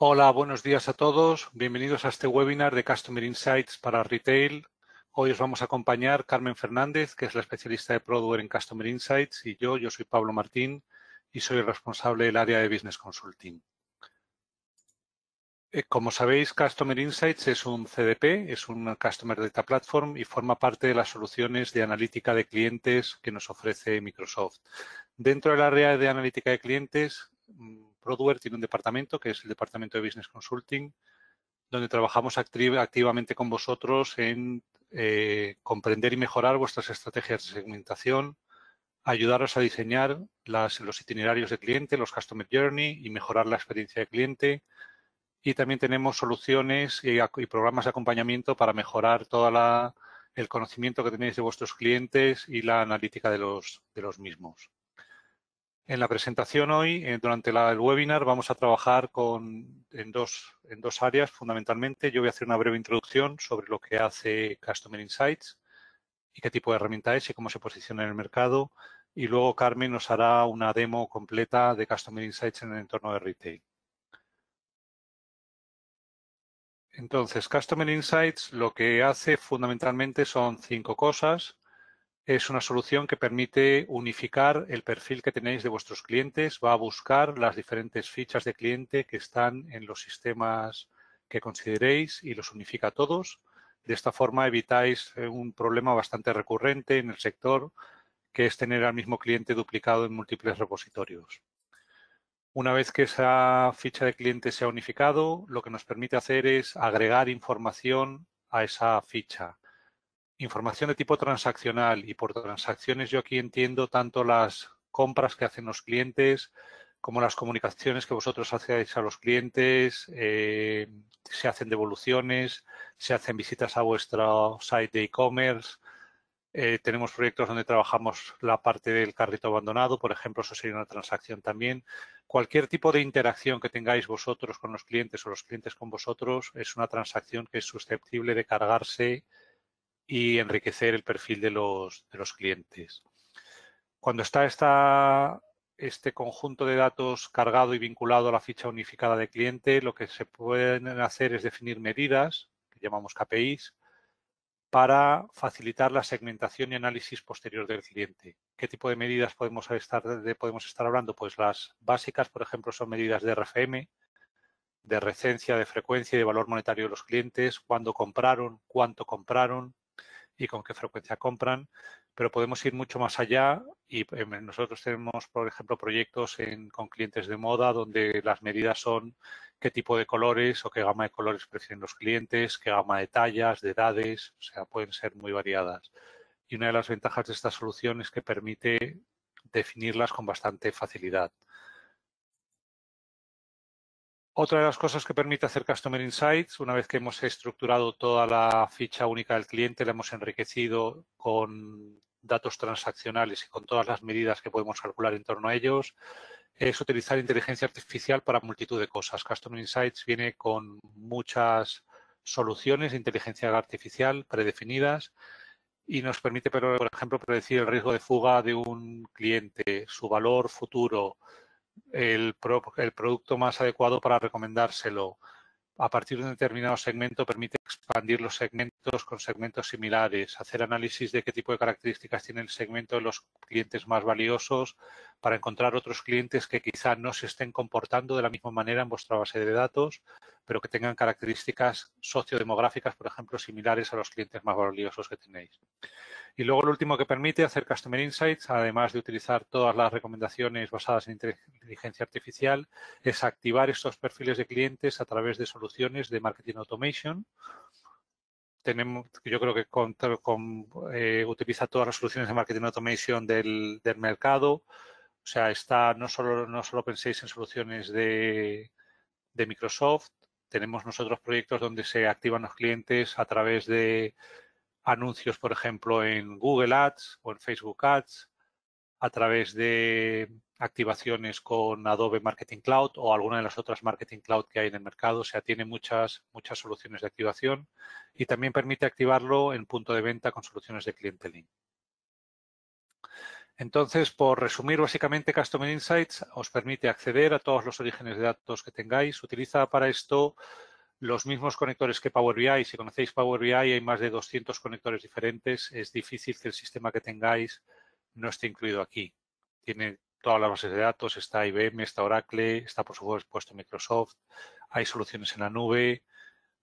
Hola, buenos días a todos. Bienvenidos a este webinar de Customer Insights para Retail. Hoy os vamos a acompañar Carmen Fernández, que es la especialista de Product en Customer Insights, y yo soy Pablo Martín y soy el responsable del área de Business Consulting. Como sabéis, Customer Insights es un CDP, es un Customer Data Platform y forma parte de las soluciones de analítica de clientes que nos ofrece Microsoft. Dentro del área de analítica de clientes, Prodware tiene un departamento que es el departamento de Business Consulting, donde trabajamos activamente con vosotros en comprender y mejorar vuestras estrategias de segmentación, ayudaros a diseñar los itinerarios de cliente, los Customer Journey y mejorar la experiencia de cliente. Y también tenemos soluciones y programas de acompañamiento para mejorar todo el conocimiento que tenéis de vuestros clientes y la analítica de los mismos. En la presentación hoy, durante el webinar, vamos a trabajar en dos áreas fundamentalmente. Yo voy a hacer una breve introducción sobre lo que hace Customer Insights y qué tipo de herramienta es y cómo se posiciona en el mercado. Y luego Carmen nos hará una demo completa de Customer Insights en el entorno de retail. Entonces, Customer Insights lo que hace fundamentalmente son 5 cosas. Es una solución que permite unificar el perfil que tenéis de vuestros clientes. Va a buscar las diferentes fichas de cliente que están en los sistemas que consideréis y los unifica a todos. De esta forma evitáis un problema bastante recurrente en el sector, que es tener al mismo cliente duplicado en múltiples repositorios. Una vez que esa ficha de cliente se ha unificado, lo que nos permite hacer es agregar información a esa ficha. Información de tipo transaccional, y por transacciones yo aquí entiendo tanto las compras que hacen los clientes como las comunicaciones que vosotros hacéis a los clientes, se hacen devoluciones, se hacen visitas a vuestro site de e-commerce. Tenemos proyectos donde trabajamos la parte del carrito abandonado, por ejemplo, eso sería una transacción también. Cualquier tipo de interacción que tengáis vosotros con los clientes o los clientes con vosotros es una transacción que es susceptible de cargarse y enriquecer el perfil de los clientes. Cuando está este conjunto de datos cargado y vinculado a la ficha unificada de cliente, lo que se pueden hacer es definir medidas, que llamamos KPIs, para facilitar la segmentación y análisis posterior del cliente. ¿Qué tipo de medidas podemos estar hablando? Pues las básicas, por ejemplo, son medidas de RFM, de recencia, de frecuencia y de valor monetario de los clientes, cuándo compraron, cuánto compraron y con qué frecuencia compran, pero podemos ir mucho más allá y nosotros tenemos, por ejemplo, proyectos con clientes de moda donde las medidas son qué tipo de colores o qué gama de colores prefieren los clientes, qué gama de tallas, de edades, o sea, pueden ser muy variadas. Y una de las ventajas de esta solución es que permite definirlas con bastante facilidad. Otra de las cosas que permite hacer Customer Insights, una vez que hemos estructurado toda la ficha única del cliente, la hemos enriquecido con datos transaccionales y con todas las medidas que podemos calcular en torno a ellos, es utilizar inteligencia artificial para multitud de cosas. Customer Insights viene con muchas soluciones de inteligencia artificial predefinidas y nos permite, por ejemplo, predecir el riesgo de fuga de un cliente, su valor futuro, el producto más adecuado para recomendárselo. A partir de un determinado segmento permite expandir los segmentos con segmentos similares, hacer análisis de qué tipo de características tiene el segmento de los clientes más valiosos para encontrar otros clientes que quizá no se estén comportando de la misma manera en vuestra base de datos, pero que tengan características sociodemográficas, por ejemplo, similares a los clientes más valiosos que tenéis. Y luego lo último que permite hacer Customer Insights, además de utilizar todas las recomendaciones basadas en inteligencia artificial, es activar estos perfiles de clientes a través de soluciones de Marketing Automation. Yo creo que utiliza todas las soluciones de Marketing Automation del mercado. O sea, no solo penséis en soluciones de Microsoft. Tenemos nosotros proyectos donde se activan los clientes a través de anuncios, por ejemplo, en Google Ads o en Facebook Ads, a través de activaciones con Adobe Marketing Cloud o alguna de las otras Marketing Cloud que hay en el mercado. O sea, tiene muchas soluciones de activación y también permite activarlo en punto de venta con soluciones de clienteling. Entonces, por resumir, básicamente Customer Insights os permite acceder a todos los orígenes de datos que tengáis. Utiliza para esto los mismos conectores que Power BI. Si conocéis Power BI, hay más de 200 conectores diferentes. Es difícil que el sistema que tengáis no esté incluido aquí. Tiene todas las bases de datos, está IBM, está Oracle, está por supuesto Microsoft, hay soluciones en la nube,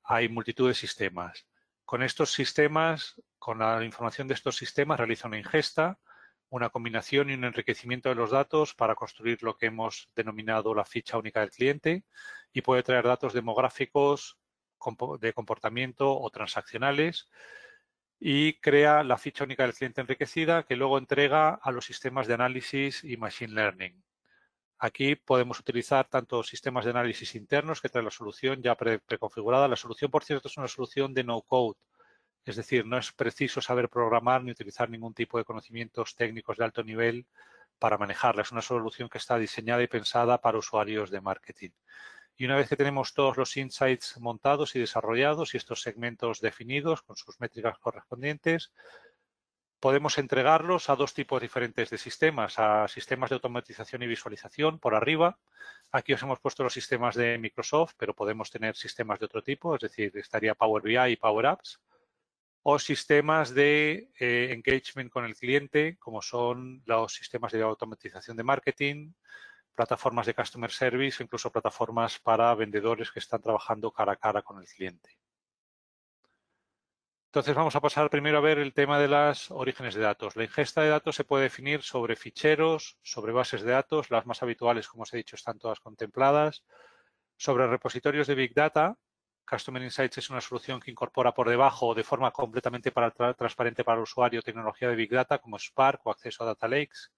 hay multitud de sistemas. Con estos sistemas, con la información de estos sistemas, realiza una ingesta, una combinación y un enriquecimiento de los datos para construir lo que hemos denominado la ficha única del cliente y puede traer datos demográficos, de comportamiento o transaccionales y crea la ficha única del cliente enriquecida que luego entrega a los sistemas de análisis y machine learning. Aquí podemos utilizar tanto sistemas de análisis internos que trae la solución ya preconfigurada. La solución, por cierto, es una solución de no-code. Es decir, no es preciso saber programar ni utilizar ningún tipo de conocimientos técnicos de alto nivel para manejarla. Es una solución que está diseñada y pensada para usuarios de marketing. Y una vez que tenemos todos los insights montados y desarrollados y estos segmentos definidos con sus métricas correspondientes, podemos entregarlos a dos tipos diferentes de sistemas, a sistemas de automatización y visualización por arriba. Aquí os hemos puesto los sistemas de Microsoft, pero podemos tener sistemas de otro tipo, es decir, estaría Power BI y Power Apps, o sistemas de engagement con el cliente, como son los sistemas de automatización de marketing, plataformas de customer service, incluso plataformas para vendedores que están trabajando cara a cara con el cliente. Entonces vamos a pasar primero a ver el tema de los orígenes de datos. La ingesta de datos se puede definir sobre ficheros, sobre bases de datos, las más habituales, como os he dicho, están todas contempladas, sobre repositorios de Big Data. Customer Insights es una solución que incorpora por debajo, de forma completamente transparente para el usuario, tecnología de Big Data como Spark o acceso a Data Lakes.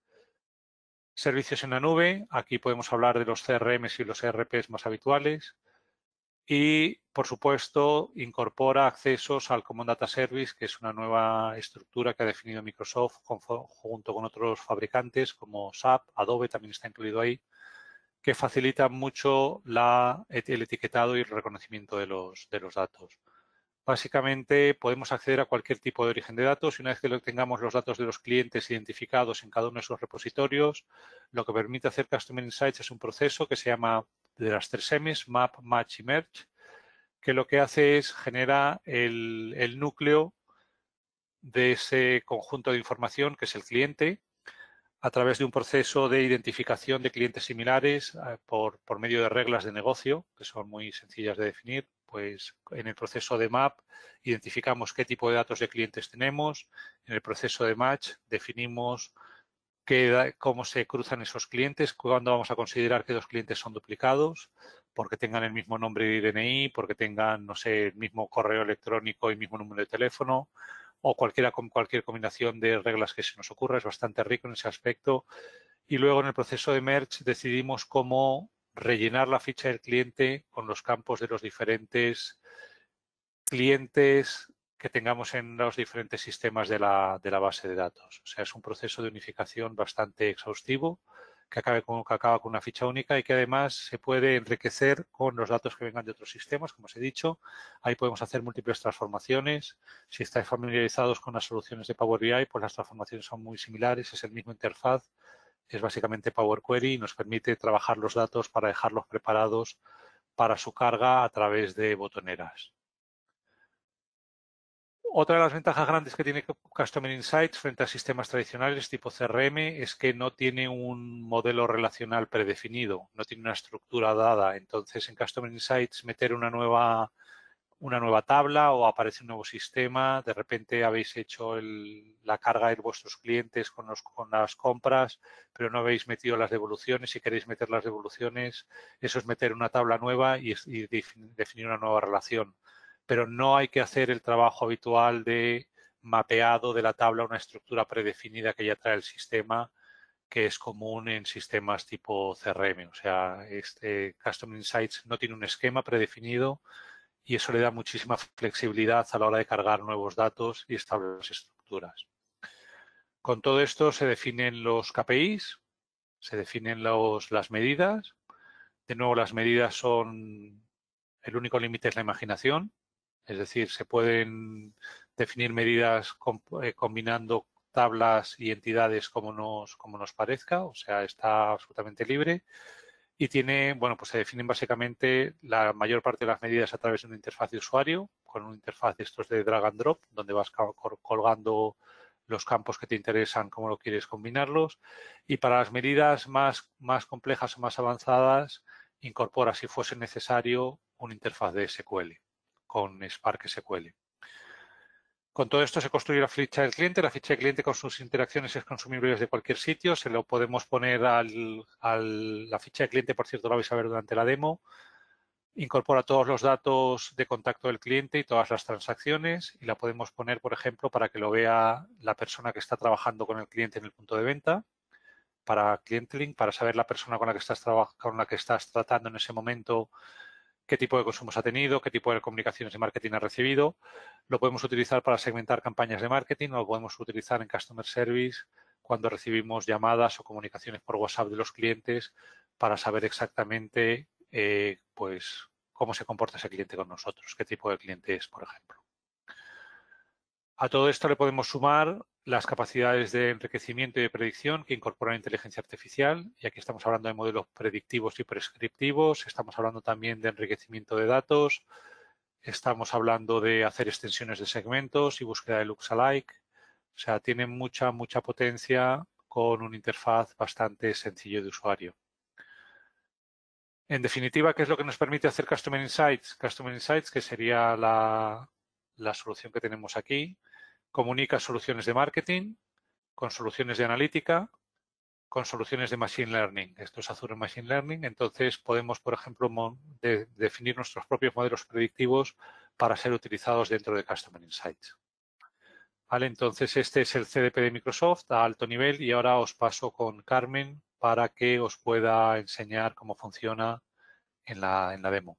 Servicios en la nube, aquí podemos hablar de los CRMs y los ERPs más habituales. Y, por supuesto, incorpora accesos al Common Data Service, que es una nueva estructura que ha definido Microsoft junto con otros fabricantes como SAP, Adobe también está incluido ahí, que facilita mucho el etiquetado y el reconocimiento de los datos. Básicamente, podemos acceder a cualquier tipo de origen de datos y una vez que tengamos los datos de los clientes identificados en cada uno de esos repositorios, lo que permite hacer Customer Insights es un proceso que se llama de las 3 M's, Map, Match y Merge, que lo que hace es genera el núcleo de ese conjunto de información que es el cliente a través de un proceso de identificación de clientes similares por medio de reglas de negocio que son muy sencillas de definir. Pues en el proceso de map identificamos qué tipo de datos de clientes tenemos, en el proceso de match definimos cómo se cruzan esos clientes, cuándo vamos a considerar que dos clientes son duplicados, porque tengan el mismo nombre y DNI, porque tengan, no sé, el mismo correo electrónico y mismo número de teléfono, o cualquier combinación de reglas que se nos ocurra. Es bastante rico en ese aspecto. Y luego en el proceso de merge decidimos cómo rellenar la ficha del cliente con los campos de los diferentes clientes que tengamos en los diferentes sistemas de la base de datos. O sea, es un proceso de unificación bastante exhaustivo que acaba con una ficha única y que además se puede enriquecer con los datos que vengan de otros sistemas, como os he dicho. Ahí podemos hacer múltiples transformaciones. Si estáis familiarizados con las soluciones de Power BI, pues las transformaciones son muy similares, es el mismo interfaz, es básicamente Power Query y nos permite trabajar los datos para dejarlos preparados para su carga a través de botoneras. Otra de las ventajas grandes que tiene Customer Insights frente a sistemas tradicionales tipo CRM es que no tiene un modelo relacional predefinido, no tiene una estructura dada. Entonces, en Customer Insights meter una nueva tabla o aparece un nuevo sistema, de repente habéis hecho la carga de vuestros clientes con las compras, pero no habéis metido las devoluciones. Si queréis meter las devoluciones, eso es meter una tabla nueva y definir una nueva relación. Pero no hay que hacer el trabajo habitual de mapeado de la tabla a una estructura predefinida que ya trae el sistema, que es común en sistemas tipo CRM. O sea, este Customer Insights no tiene un esquema predefinido y eso le da muchísima flexibilidad a la hora de cargar nuevos datos y establecer estructuras. Con todo esto se definen los KPIs, se definen las medidas. De nuevo, las medidas son, el único límite es la imaginación, es decir, se pueden definir medidas combinando tablas y entidades como nos parezca, o sea, está absolutamente libre. Y tiene, bueno, pues se definen básicamente la mayor parte de las medidas a través de una interfaz de usuario, con una interfaz de estos de drag and drop, donde vas colgando los campos que te interesan, cómo lo quieres combinarlos. Y para las medidas más complejas o más avanzadas, incorpora, si fuese necesario, una interfaz de SQL con Spark SQL. Con todo esto se construye la ficha del cliente. La ficha del cliente con sus interacciones es consumible desde cualquier sitio. Se lo podemos poner la ficha del cliente, por cierto, la vais a ver durante la demo. Incorpora todos los datos de contacto del cliente y todas las transacciones y la podemos poner, por ejemplo, para que lo vea la persona que está trabajando con el cliente en el punto de venta, para Client Link, para saber la persona con la que estás tratando en ese momento, qué tipo de consumos ha tenido, qué tipo de comunicaciones de marketing ha recibido. Lo podemos utilizar para segmentar campañas de marketing o lo podemos utilizar en Customer Service cuando recibimos llamadas o comunicaciones por WhatsApp de los clientes para saber exactamente pues cómo se comporta ese cliente con nosotros, qué tipo de cliente es, por ejemplo. A todo esto le podemos sumar las capacidades de enriquecimiento y de predicción que incorporan inteligencia artificial. Y aquí estamos hablando de modelos predictivos y prescriptivos. Estamos hablando también de enriquecimiento de datos. Estamos hablando de hacer extensiones de segmentos y búsqueda de lookalike. O sea, tiene mucha potencia con una interfaz bastante sencillo de usuario. En definitiva, ¿qué es lo que nos permite hacer Customer Insights? Customer Insights, que sería la solución que tenemos aquí, comunica soluciones de marketing con soluciones de analítica, con soluciones de Machine Learning. Esto es Azure Machine Learning. Entonces, podemos, por ejemplo, definir nuestros propios modelos predictivos para ser utilizados dentro de Customer Insights. Vale, entonces, este es el CDP de Microsoft a alto nivel y ahora os paso con Carmen para que os pueda enseñar cómo funciona en la demo.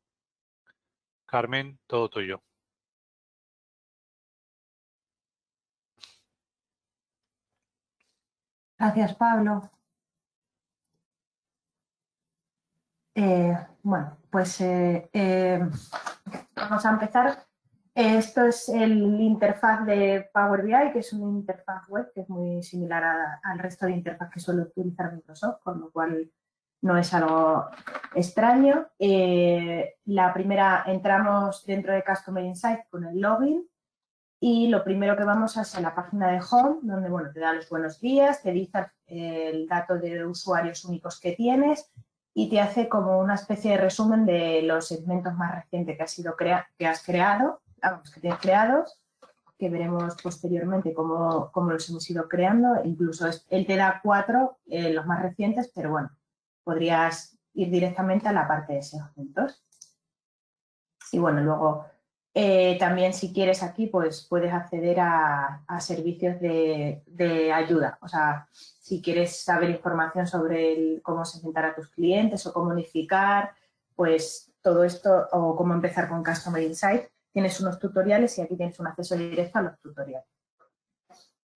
Carmen, todo tuyo. Gracias, Pablo. Bueno, pues vamos a empezar. Esto es el interfaz de Power BI, que es una interfaz web que es muy similar al resto de interfaz que suele utilizar Microsoft, con lo cual no es algo extraño. La primera, entramos dentro de Customer Insight con el login y lo primero que vamos a la página de Home, donde bueno, te da los buenos días, te dice el dato de usuarios únicos que tienes y te hace como una especie de resumen de los segmentos más recientes que has creado, que tienes creados, que veremos posteriormente cómo los hemos ido creando. Incluso él te da 4, los más recientes, pero bueno, podrías ir directamente a la parte de segmentos. Y bueno, luego también si quieres aquí, pues puedes acceder a servicios de ayuda. O sea, si quieres saber información sobre cómo segmentar a tus clientes o cómo unificar, pues todo esto, o cómo empezar con Customer Insight, tienes unos tutoriales y aquí tienes un acceso directo a los tutoriales.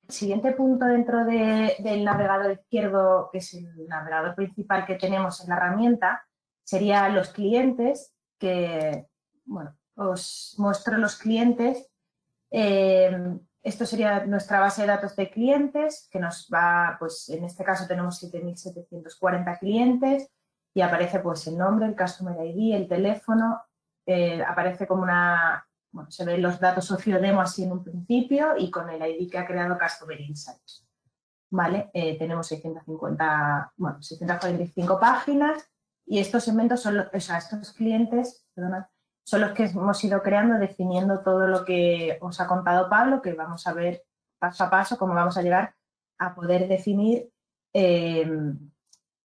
El siguiente punto dentro del navegador izquierdo, que es el navegador principal que tenemos en la herramienta, sería los clientes, que, bueno, os muestro los clientes. Esto sería nuestra base de datos de clientes, que nos va, pues en este caso tenemos 7.740 clientes y aparece pues el nombre, el Customer ID, el teléfono, aparece como bueno, se ven los datos socio-demo así en un principio y con el ID que ha creado Customer Insights. ¿Vale? Tenemos 645 páginas y estos segmentos son estos clientes, perdona, son los que hemos ido creando, definiendo todo lo que os ha contado Pablo, que vamos a ver paso a paso cómo vamos a llegar a poder definir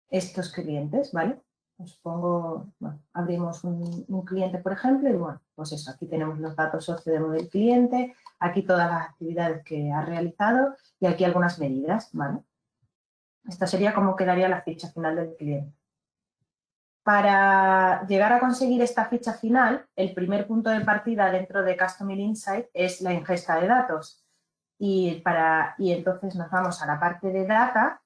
estos clientes, ¿vale? Os pongo, bueno, abrimos un cliente, por ejemplo, y bueno, pues eso, aquí tenemos los datos socio-demo del cliente, aquí todas las actividades que ha realizado y aquí algunas medidas, ¿vale? Esta sería cómo quedaría la ficha final del cliente. Para llegar a conseguir esta ficha final, el primer punto de partida dentro de Customer Insight es la ingesta de datos. Y entonces nos vamos a la parte de data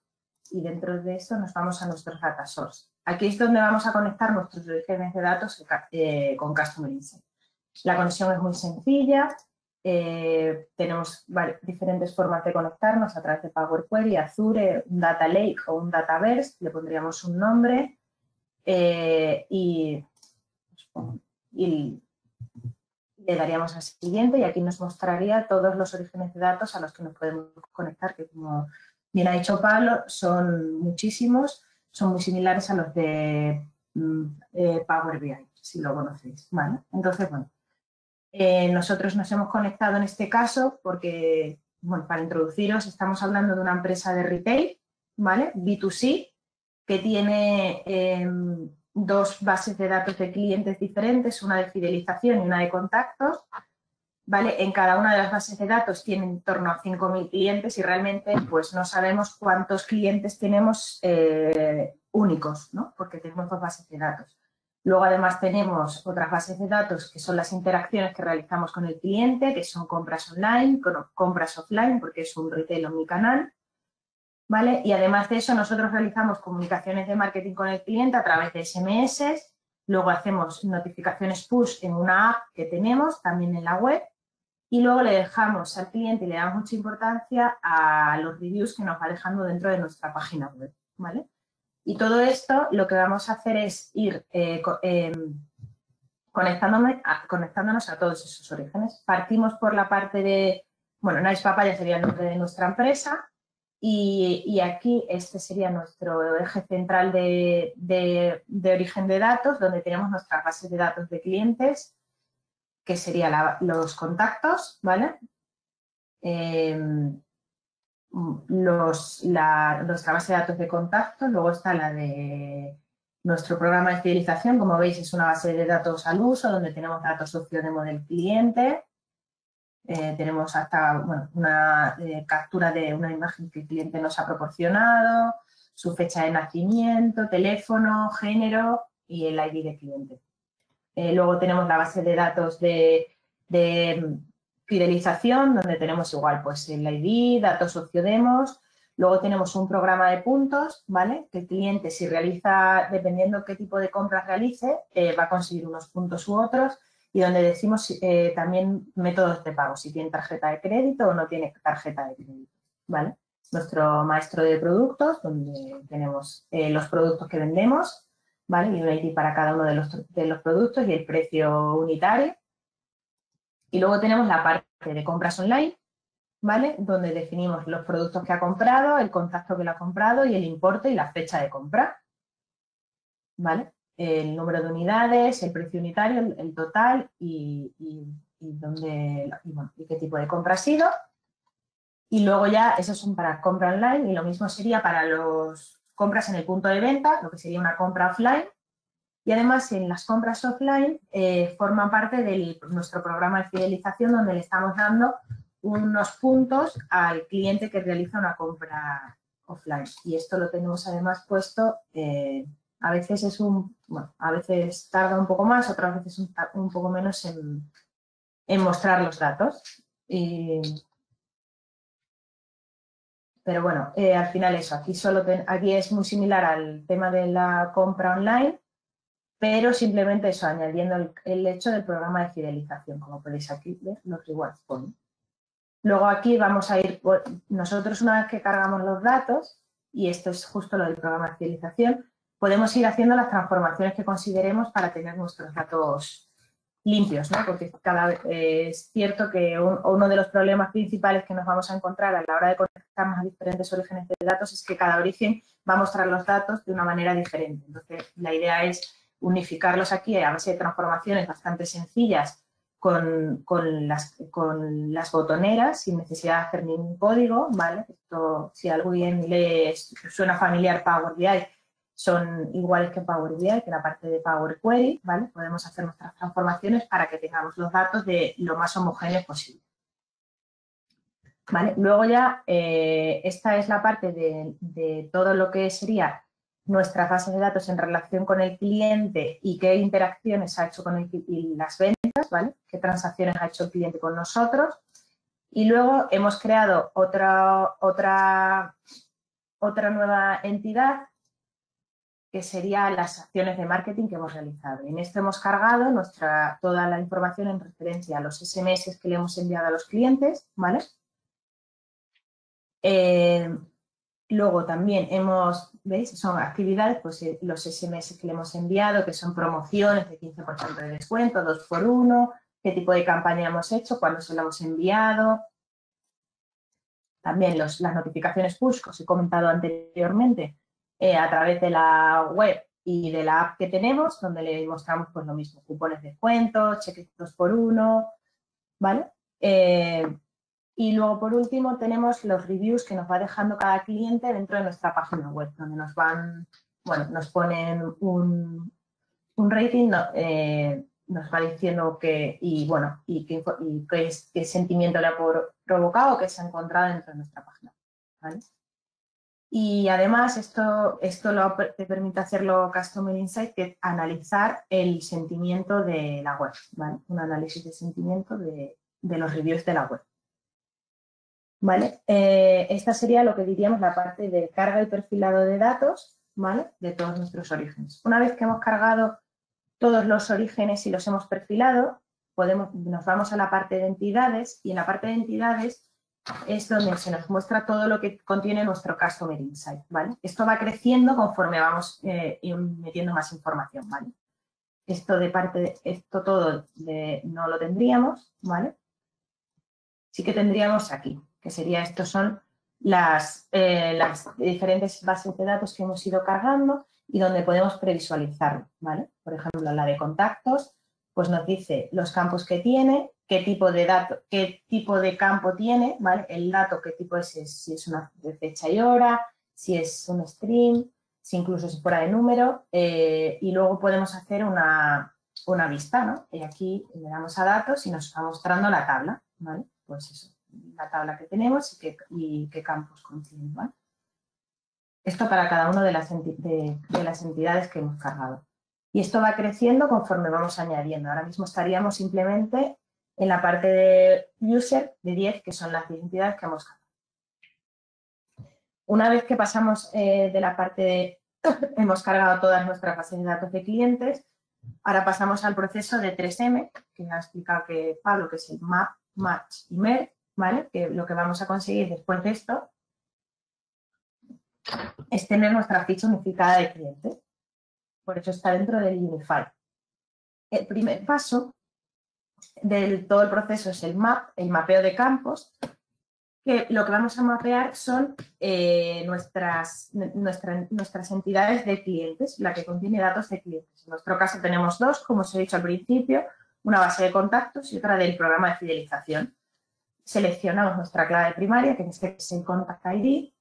y dentro de eso nos vamos a nuestros data source. Aquí es donde vamos a conectar nuestros orígenes de datos con Customer Insight. La conexión es muy sencilla. tenemos diferentes formas de conectarnos a través de Power Query, Azure, un Data Lake o un Dataverse, le pondríamos un nombre y le daríamos al siguiente y aquí nos mostraría todos los orígenes de datos a los que nos podemos conectar, que como bien ha dicho Pablo, son muchísimos, son muy similares a los de Power BI, si lo conocéis, ¿vale? Entonces, bueno, nosotros nos hemos conectado en este caso porque, bueno, para introduciros, estamos hablando de una empresa de retail, ¿vale? B2C, que tiene dos bases de datos de clientes diferentes, una de fidelización y una de contactos, ¿vale? En cada una de las bases de datos tiene en torno a 5.000 clientes y realmente pues no sabemos cuántos clientes tenemos únicos, ¿no? Porque tenemos dos bases de datos. Luego además tenemos otras bases de datos que son las interacciones que realizamos con el cliente, que son compras online, compras offline, porque es un retail omnicanal, ¿vale? Y además de eso, nosotros realizamos comunicaciones de marketing con el cliente a través de SMS, luego hacemos notificaciones push en una app que tenemos, también en la web, y luego le dejamos al cliente y le damos mucha importancia a los reviews que nos va dejando dentro de nuestra página web, ¿vale? Y todo esto lo que vamos a hacer es ir conectándonos a todos esos orígenes. Partimos por la parte de, bueno, Nice Papaya sería el nombre de nuestra empresa, y aquí este sería nuestro eje central de origen de datos, donde tenemos nuestras bases de datos de clientes, que serían los contactos, ¿vale? Nuestra base de datos de contactos, luego está la de nuestro programa de fidelización, como veis es una base de datos al uso, donde tenemos datos socio-demo del cliente. Tenemos hasta una captura de una imagen que el cliente nos ha proporcionado, su fecha de nacimiento, teléfono, género y el ID de cliente. Luego tenemos la base de datos de fidelización, donde tenemos igual pues el ID, datos sociodemos. Luego tenemos un programa de puntos, ¿vale? Que el cliente, si realiza, dependiendo qué tipo de compras realice, va a conseguir unos puntos u otros, y donde decimos también métodos de pago, si tiene tarjeta de crédito o no tiene tarjeta de crédito, ¿vale? Nuestro maestro de productos, donde tenemos los productos que vendemos, ¿vale? Y un ID para cada uno de los productos y el precio unitario. Y luego tenemos la parte de compras online, ¿vale? Donde definimos los productos que ha comprado, el contacto que lo ha comprado y el importe y la fecha de compra, ¿vale? El número de unidades, el precio unitario, el total y qué tipo de compra ha sido. Y luego ya, esos son para compra online y lo mismo sería para las compras en el punto de venta, lo que sería una compra offline. Y además, en las compras offline forman parte de nuestro programa de fidelización, donde le estamos dando unos puntos al cliente que realiza una compra offline. Y esto lo tenemos además puesto, a veces a veces tarda un poco más, otras veces un poco menos en mostrar los datos. Pero bueno, al final eso, aquí es muy similar al tema de la compra online, pero simplemente eso, añadiendo el hecho del programa de fidelización, como podéis aquí ver, los reward points. Luego aquí vamos a ir, nosotros una vez que cargamos los datos, y esto es justo lo del programa de fidelización, podemos ir haciendo las transformaciones que consideremos para tener nuestros datos limpios, ¿no? Porque es cierto que uno de los problemas principales que nos vamos a encontrar a la hora de conectarnos a diferentes orígenes de datos es que cada origen va a mostrar los datos de una manera diferente. Entonces, la idea es unificarlos aquí a base de transformaciones bastante sencillas con las botoneras sin necesidad de hacer ningún código, ¿vale? Esto, si a alguien le suena familiar Power BI, son iguales que Power BI, que la parte de Power Query, ¿vale? Podemos hacer nuestras transformaciones para que tengamos los datos de lo más homogéneos posible. ¿Vale? Luego ya, esta es la parte de todo lo que sería nuestras bases de datos en relación con el cliente y qué interacciones ha hecho con y las ventas, ¿vale? Qué transacciones ha hecho el cliente con nosotros. Y luego hemos creado otra nueva entidad que serían las acciones de marketing que hemos realizado. En esto hemos cargado toda la información en referencia a los SMS que le hemos enviado a los clientes, ¿vale? Luego también ¿veis? Son actividades, pues los SMS que le hemos enviado, que son promociones de 15% de descuento, 2x1, qué tipo de campaña hemos hecho, cuándo se lo hemos enviado. También las notificaciones push, que os he comentado anteriormente, a través de la web y de la app que tenemos, donde le mostramos pues lo mismo, cupones de descuento, cheques 2x1, ¿vale? Y luego, por último, tenemos los reviews que nos va dejando cada cliente dentro de nuestra página web, donde nos ponen un rating, nos va diciendo qué sentimiento le ha provocado o qué se ha encontrado dentro de nuestra página, ¿vale? Y además esto te permite hacerlo Customer Insight, que es analizar el sentimiento de la web, ¿vale? Un análisis de sentimiento de los reviews de la web. ¿Vale? Esta sería lo que diríamos la parte de carga y perfilado de datos, ¿vale? De todos nuestros orígenes. Una vez que hemos cargado todos los orígenes y los hemos perfilado, nos vamos a la parte de entidades, y en la parte de entidades es donde se nos muestra todo lo que contiene nuestro Customer Insight, ¿vale? Esto va creciendo conforme vamos metiendo más información, ¿vale? Esto no lo tendríamos, ¿vale? Sí que tendríamos aquí, que sería, estos son las diferentes bases de datos que hemos ido cargando y donde podemos previsualizarlo, ¿vale? Por ejemplo, la de contactos, pues nos dice los campos que tiene, qué tipo de campo tiene, ¿vale? El dato, qué tipo es, si es una de fecha y hora, si es un string, si incluso es fuera de número, y luego podemos hacer una vista, ¿no? Y aquí le damos a datos y nos va mostrando la tabla, ¿vale? Pues eso, la tabla que tenemos y qué campos contiene, ¿vale? Esto para cada una de las entidades que hemos cargado. Y esto va creciendo conforme vamos añadiendo. Ahora mismo estaríamos simplemente en la parte de user de 10, que son las 10 entidades que hemos cargado. Una vez que pasamos de la parte de hemos cargado todas nuestras bases de datos de clientes, ahora pasamos al proceso de 3M, que ha explicado Pablo, que es el Map, Match y Merge, ¿vale? Que lo que vamos a conseguir después de esto es tener nuestra ficha unificada de cliente. Por eso está dentro del Unify. El primer paso de todo el proceso es el mapeo de campos, que lo que vamos a mapear son nuestras entidades de clientes, la que contiene datos de clientes. En nuestro caso tenemos dos, como os he dicho al principio, una base de contactos y otra del programa de fidelización. Seleccionamos nuestra clave primaria, que en este caso es el Contact ID,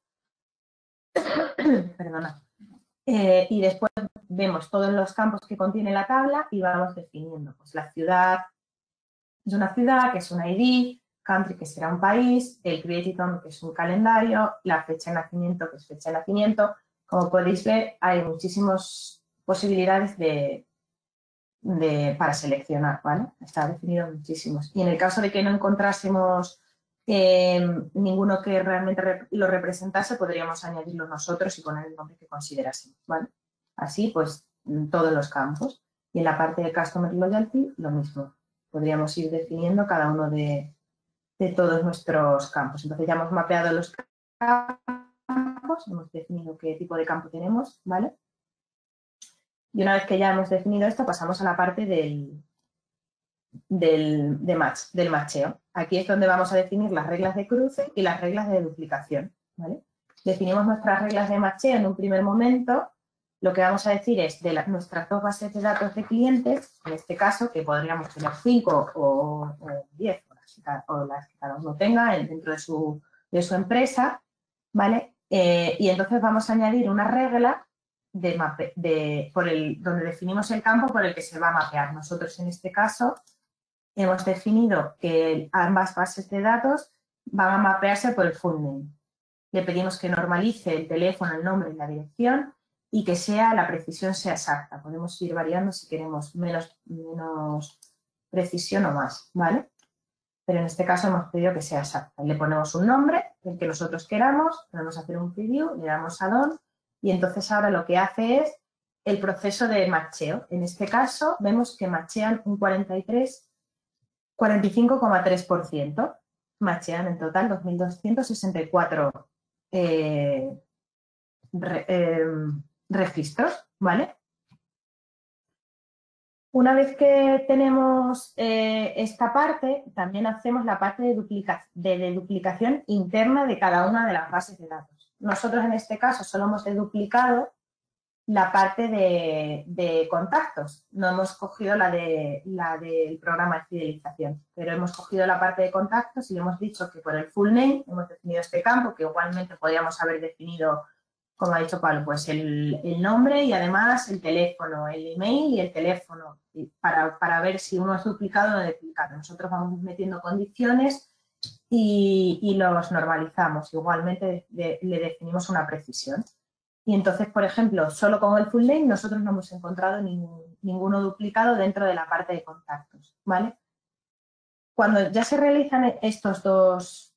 perdona. Y después vemos todos los campos que contiene la tabla y vamos definiendo, pues la ciudad es una ciudad, que es un ID, country, que será un país, el created on, que es un calendario, la fecha de nacimiento, que es fecha de nacimiento. Como podéis ver, hay muchísimas posibilidades para seleccionar, ¿vale? Está definido muchísimos. Y en el caso de que no encontrásemos ninguno que realmente lo representase, podríamos añadirlo nosotros y poner el nombre que considerásemos, ¿vale? Así, pues, todos los campos. Y en la parte de Customer Loyalty, lo mismo. Podríamos ir definiendo cada uno de todos nuestros campos. Entonces, ya hemos mapeado los campos, hemos definido qué tipo de campo tenemos, ¿vale? Y una vez que ya hemos definido esto, pasamos a la parte del macheo. Aquí es donde vamos a definir las reglas de cruce y las reglas de duplicación, ¿vale? Definimos nuestras reglas de macheo en un primer momento. Lo que vamos a decir es de nuestras dos bases de datos de clientes, en este caso, que podríamos tener 5 o 10, o las que cada uno tenga dentro de su empresa, ¿vale? Y entonces vamos a añadir una regla donde definimos el campo por el que se va a mapear. Nosotros, en este caso, hemos definido que ambas bases de datos van a mapearse por el full name. Le pedimos que normalice el teléfono, el nombre y la dirección y que la precisión sea exacta. Podemos ir variando si queremos menos precisión o más, ¿vale? Pero en este caso hemos pedido que sea exacta. Le ponemos un nombre, el que nosotros queramos, podemos hacer un preview, le damos a Done y entonces ahora lo que hace es el proceso de macheo. En este caso vemos que machean un 45,3%. Machean en total 2.264 registros, ¿vale? Una vez que tenemos esta parte, también hacemos la parte de duplicación interna de cada una de las bases de datos. Nosotros en este caso solo hemos deduplicado la parte de contactos. No hemos cogido la del programa de fidelización, pero hemos cogido la parte de contactos y hemos dicho que por el full name hemos definido este campo, que igualmente podríamos haber definido, como ha dicho Pablo, pues el nombre y además el teléfono, el email y el teléfono, para ver si uno es duplicado o no duplicado. Nosotros vamos metiendo condiciones y los normalizamos. Igualmente le definimos una precisión. Y entonces, por ejemplo, solo con el full name nosotros no hemos encontrado ninguno duplicado dentro de la parte de contactos, ¿vale? Cuando ya se realizan estas dos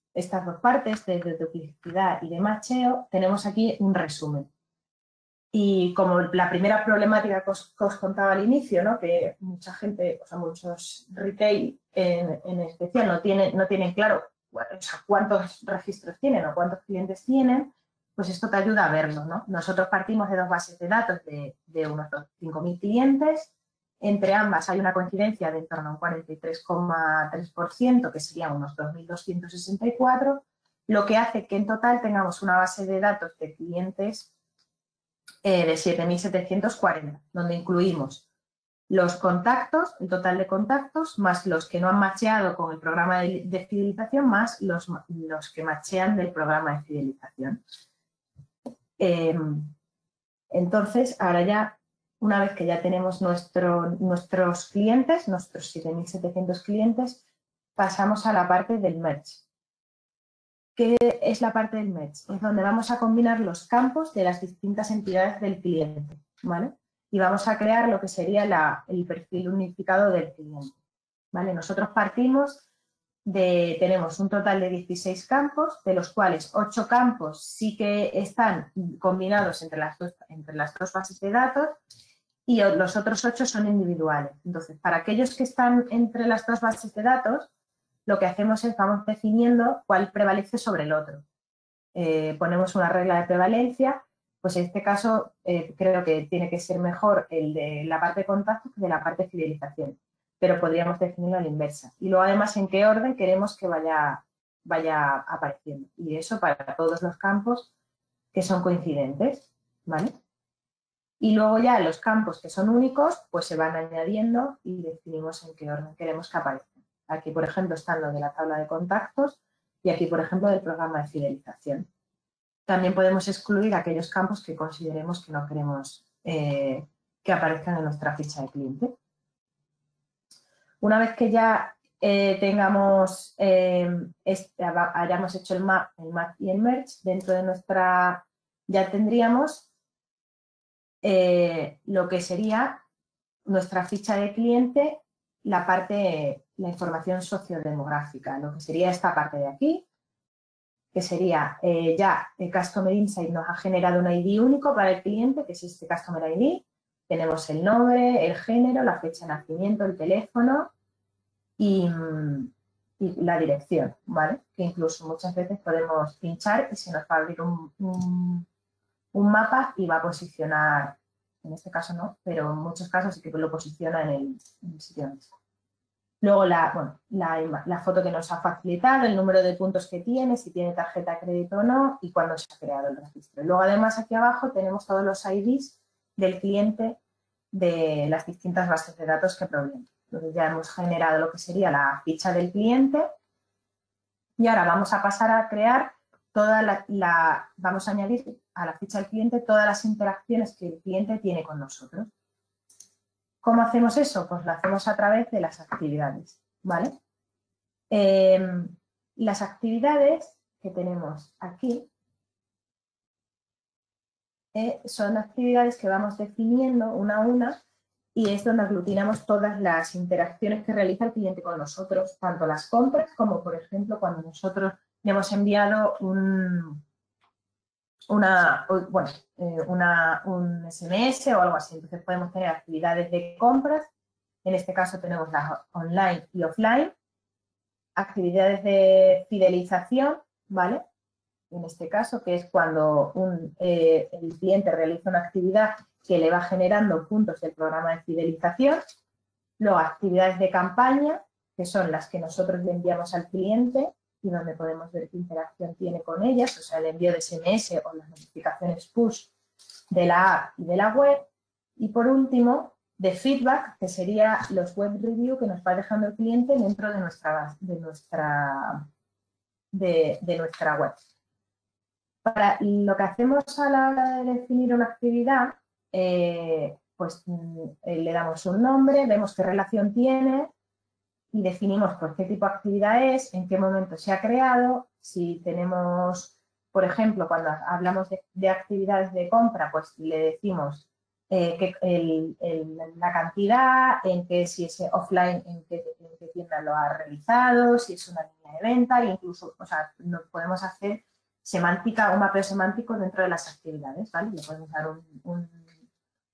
partes de duplicidad y de macheo, tenemos aquí un resumen. Y como la primera problemática que os contaba al inicio, ¿no? Que mucha gente, o sea, muchos retail en especial no tienen claro, o sea, cuántos registros tienen o cuántos clientes tienen, pues esto te ayuda a verlo, ¿no? Nosotros partimos de dos bases de datos de unos 5.000 clientes. Entre ambas hay una coincidencia de en torno a un 43,3%, que serían unos 2.264, lo que hace que en total tengamos una base de datos de clientes de 7.740, donde incluimos los contactos, el total de contactos, más los que no han macheado con el programa de fidelización, más los que machean del programa de fidelización. Entonces, ahora ya, una vez que ya tenemos nuestros clientes, nuestros 7.700 clientes, pasamos a la parte del merge. ¿Qué es la parte del merge? Es donde vamos a combinar los campos de las distintas entidades del cliente, ¿vale? Y vamos a crear lo que sería el perfil unificado del cliente, ¿vale? Nosotros partimos tenemos un total de 16 campos, de los cuales 8 campos sí que están combinados entre las dos bases de datos y los otros 8 son individuales. Entonces, para aquellos que están entre las dos bases de datos, lo que hacemos es vamos definiendo cuál prevalece sobre el otro. Ponemos una regla de prevalencia, pues en este caso creo que tiene que ser mejor el de la parte de contacto que de la parte de fidelización, pero podríamos definirlo a la inversa. Y luego además en qué orden queremos que vaya apareciendo. Y eso para todos los campos que son coincidentes, ¿vale? Y luego ya los campos que son únicos, pues se van añadiendo y definimos en qué orden queremos que aparezcan. Aquí, por ejemplo, están los de la tabla de contactos y aquí, por ejemplo, del programa de fidelización. También podemos excluir aquellos campos que consideremos que no queremos que aparezcan en nuestra ficha de cliente. Una vez que ya hayamos hecho el map y el merge, dentro de nuestra, ya tendríamos lo que sería nuestra ficha de cliente, la información sociodemográfica, lo que sería esta parte de aquí, que sería ya el Customer Insight nos ha generado un ID único para el cliente, que es este Customer ID. Tenemos el nombre, el género, la fecha de nacimiento, el teléfono y la dirección, ¿vale? Que incluso muchas veces podemos pinchar y se nos va a abrir un mapa y va a posicionar, en este caso no, pero en muchos casos sí que lo posiciona en el sitio mismo. Luego la foto que nos ha facilitado, el número de puntos que tiene, si tiene tarjeta de crédito o no y cuándo se ha creado el registro. Luego además aquí abajo tenemos todos los IDs del cliente de las distintas bases de datos que provienen. Entonces ya hemos generado lo que sería la ficha del cliente y ahora vamos a pasar a crear vamos a añadir a la ficha del cliente todas las interacciones que el cliente tiene con nosotros. ¿Cómo hacemos eso? Pues lo hacemos a través de las actividades, ¿vale? Las actividades que tenemos aquí son actividades que vamos definiendo una a una y es donde aglutinamos todas las interacciones que realiza el cliente con nosotros, tanto las compras como, por ejemplo, cuando nosotros le hemos enviado un SMS o algo así. Entonces podemos tener actividades de compras, en este caso tenemos las online y offline, actividades de fidelización, ¿vale? En este caso, que es cuando el cliente realiza una actividad que le va generando puntos del programa de fidelización. Luego, actividades de campaña, que son las que nosotros le enviamos al cliente y donde podemos ver qué interacción tiene con ellas, o sea, el envío de SMS o las notificaciones push de la app y de la web. Y por último, de feedback, que sería los web review que nos va dejando el cliente dentro de nuestra web. Para lo que hacemos a la hora de definir una actividad, pues le damos un nombre, vemos qué relación tiene y definimos por qué tipo de actividad es, en qué momento se ha creado, si tenemos, por ejemplo, cuando hablamos de actividades de compra, pues le decimos la cantidad, si es offline, en qué tienda lo ha realizado, si es una línea de venta, e incluso, o sea, nos podemos hacer semántica, un mapeo semántico dentro de las actividades, ¿vale? Le podemos dar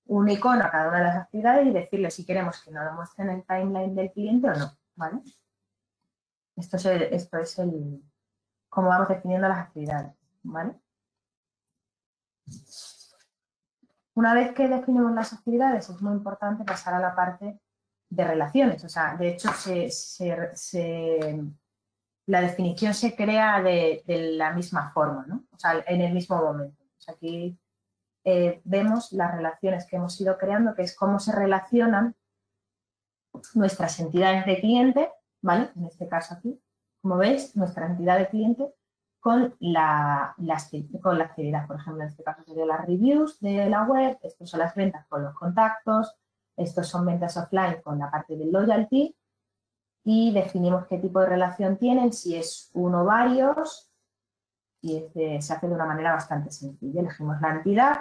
un icono a cada una de las actividades y decirle si queremos que nos lo muestre en el timeline del cliente o no, ¿vale? Esto es cómo vamos definiendo las actividades, ¿vale? Una vez que definimos las actividades, es muy importante pasar a la parte de relaciones. O sea, de hecho, la definición se crea de la misma forma, ¿no? O sea, en el mismo momento. O sea, aquí vemos las relaciones que hemos ido creando, que es cómo se relacionan nuestras entidades de cliente, ¿vale? En este caso aquí, como veis, nuestra entidad de cliente con la actividad. Por ejemplo, en este caso serían las reviews de la web, estos son las ventas con los contactos, estos son ventas offline con la parte de loyalty y definimos qué tipo de relación tienen, si es uno o varios, y se hace de una manera bastante sencilla. Elegimos la entidad,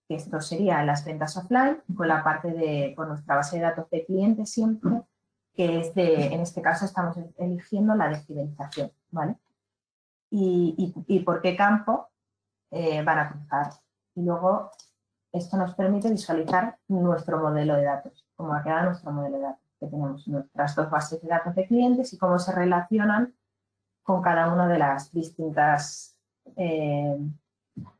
que esto sería las ventas offline, con la parte con nuestra base de datos de clientes siempre, que es en este caso estamos eligiendo la de fidelización, ¿vale? Y por qué campo van a cruzar. Y luego esto nos permite visualizar nuestro modelo de datos, cómo ha quedado nuestro modelo de datos, que tenemos nuestras dos bases de datos de clientes y cómo se relacionan con cada una de las distintas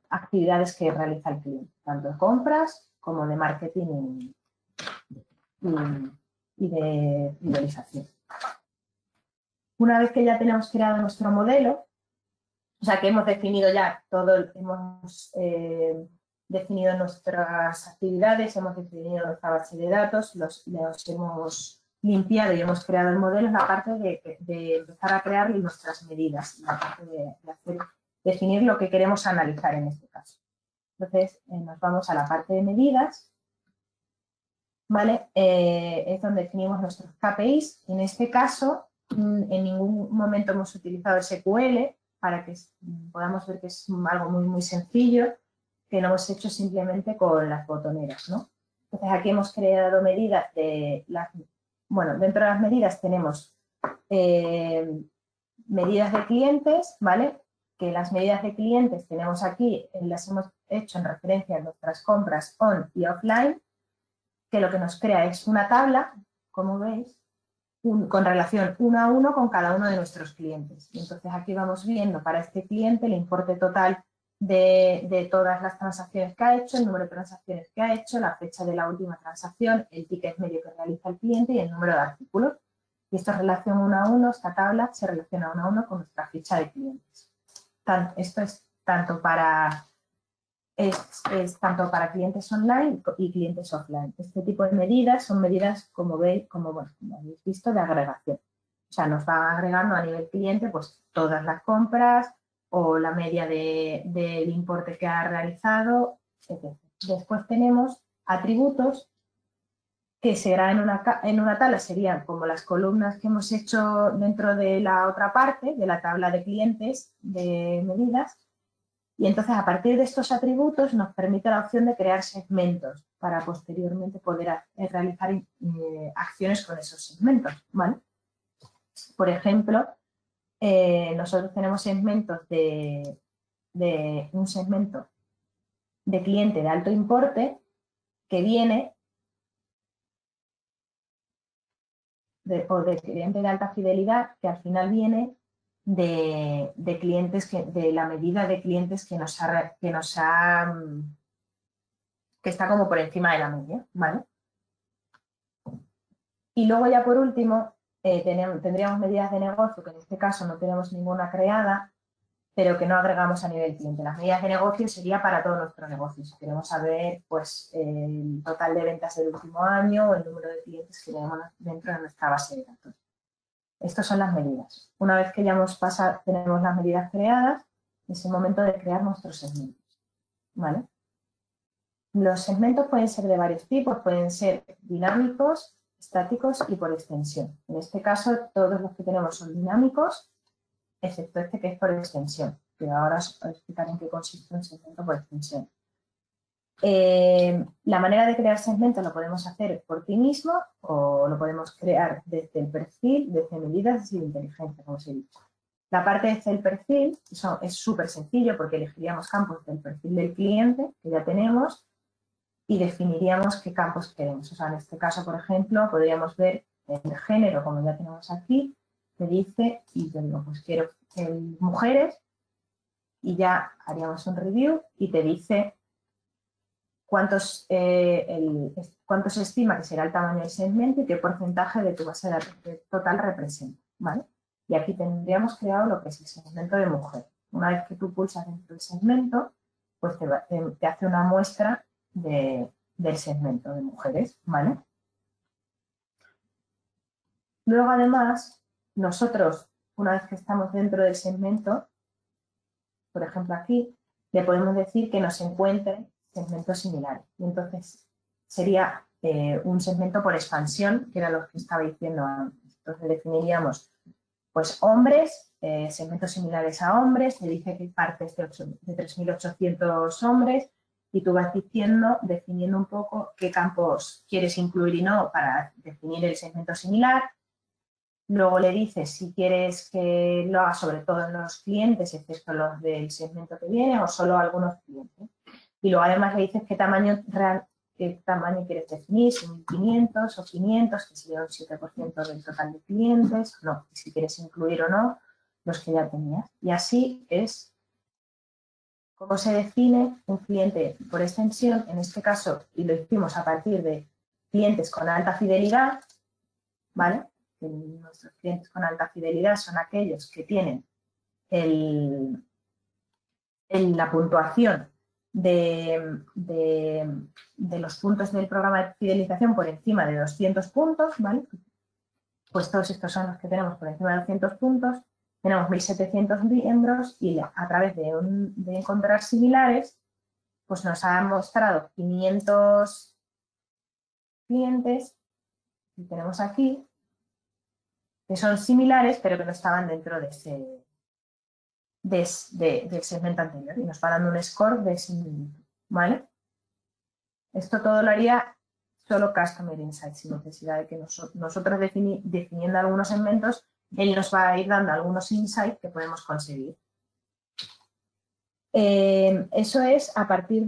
actividades que realiza el cliente, tanto de compras como de marketing y de fidelización. Una vez que ya tenemos creado nuestro modelo, o sea que hemos definido ya todo, hemos definido nuestras actividades, hemos definido nuestra base de datos, los hemos limpiado y hemos creado el modelo, es la parte de empezar a crear nuestras medidas, la parte de definir lo que queremos analizar en este caso. Entonces, nos vamos a la parte de medidas, ¿vale? Es donde definimos nuestros KPIs. En este caso, en ningún momento hemos utilizado SQL para que podamos ver que es algo muy, muy sencillo, que lo hemos hecho simplemente con las botoneras, ¿no? Entonces, aquí hemos creado medidas bueno, dentro de las medidas tenemos medidas de clientes, ¿vale? Que las medidas de clientes tenemos aquí, las hemos hecho en referencia a nuestras compras on y offline, que lo que nos crea es una tabla, como veis, con relación 1 a 1 con cada uno de nuestros clientes. Y entonces aquí vamos viendo para este cliente el importe total de todas las transacciones que ha hecho, el número de transacciones que ha hecho, la fecha de la última transacción, el ticket medio que realiza el cliente y el número de artículos. Y esto es relación 1 a 1, esta tabla se relaciona 1 a 1 con nuestra ficha de clientes. Esto es tanto para clientes online y clientes offline. Este tipo de medidas son medidas, como veis, como habéis visto, de agregación. O sea, nos va agregando a nivel cliente pues todas las compras o la media del importe que ha realizado, etc. Después tenemos atributos que será en una tabla, serían como las columnas que hemos hecho dentro de la otra parte, de la tabla de clientes de medidas. Y entonces, a partir de estos atributos, nos permite la opción de crear segmentos para posteriormente poder realizar acciones con esos segmentos, ¿vale? Por ejemplo, nosotros tenemos segmentos de de un segmento de cliente de alto importe que viene o de cliente de alta fidelidad que al final viene de clientes de la medida de clientes que está como por encima de la media, ¿vale? Y luego ya por último tendríamos medidas de negocio, que en este caso no tenemos ninguna creada, pero que no agregamos a nivel cliente. Las medidas de negocio sería para todo nuestro negocio. Si queremos saber pues, el total de ventas del último año o el número de clientes que tenemos dentro de nuestra base de datos. Estas son las medidas. Una vez que ya tenemos las medidas creadas, es el momento de crear nuestros segmentos, ¿vale? Los segmentos pueden ser de varios tipos, pueden ser dinámicos, estáticos y por extensión. En este caso, todos los que tenemos son dinámicos, excepto este que es por extensión, que ahora os explicaré en qué consiste un segmento por extensión. La manera de crear segmentos lo podemos hacer por ti mismo o lo podemos crear desde el perfil, desde medidas, desde inteligencia, como os he dicho. La parte desde el perfil es súper sencillo porque elegiríamos campos del perfil del cliente que ya tenemos y definiríamos qué campos queremos. O sea, en este caso, por ejemplo, podríamos ver el género, como ya tenemos aquí, que dice, y te digo, pues quiero mujeres, y ya haríamos un review y te dice cuánto se estima que será el tamaño del segmento y qué porcentaje de tu base de datos total representa, ¿vale? Y aquí tendríamos creado lo que es el segmento de mujer. Una vez que tú pulsas dentro del segmento, pues te hace una muestra del segmento de mujeres, ¿vale? Luego, además, nosotros, una vez que estamos dentro del segmento, por ejemplo aquí, le podemos decir que nos encuentre segmentos similares. Y entonces sería un segmento por expansión, que era lo que estaba diciendo antes. Entonces definiríamos, pues, hombres, segmentos similares a hombres, te dice que partes de 3.800 hombres, y tú vas definiendo un poco qué campos quieres incluir y no para definir el segmento similar. Luego le dices si quieres que lo haga sobre todos los clientes, excepto los del segmento que viene, o solo algunos clientes. Y luego además le dices qué tamaño quieres definir, si 1.500 o 500, que sería un 7% del total de clientes, no, si quieres incluir o no los que ya tenías. Y así es como se define un cliente por extensión, en este caso, y lo hicimos a partir de clientes con alta fidelidad, ¿vale? Nuestros clientes con alta fidelidad son aquellos que tienen la puntuación de los puntos del programa de fidelización por encima de 200 puntos, ¿vale? Pues todos estos son los que tenemos por encima de 200 puntos. Tenemos 1.700 miembros y a través de encontrar similares, pues nos han mostrado 500 clientes, y tenemos aquí, que son similares, pero que no estaban dentro del segmento anterior, y nos va dando un score de similitud, ¿vale? Esto todo lo haría solo Customer Insights, sin necesidad de que nosotros definiendo algunos segmentos, él nos va a ir dando algunos insights que podemos conseguir. Eso es a partir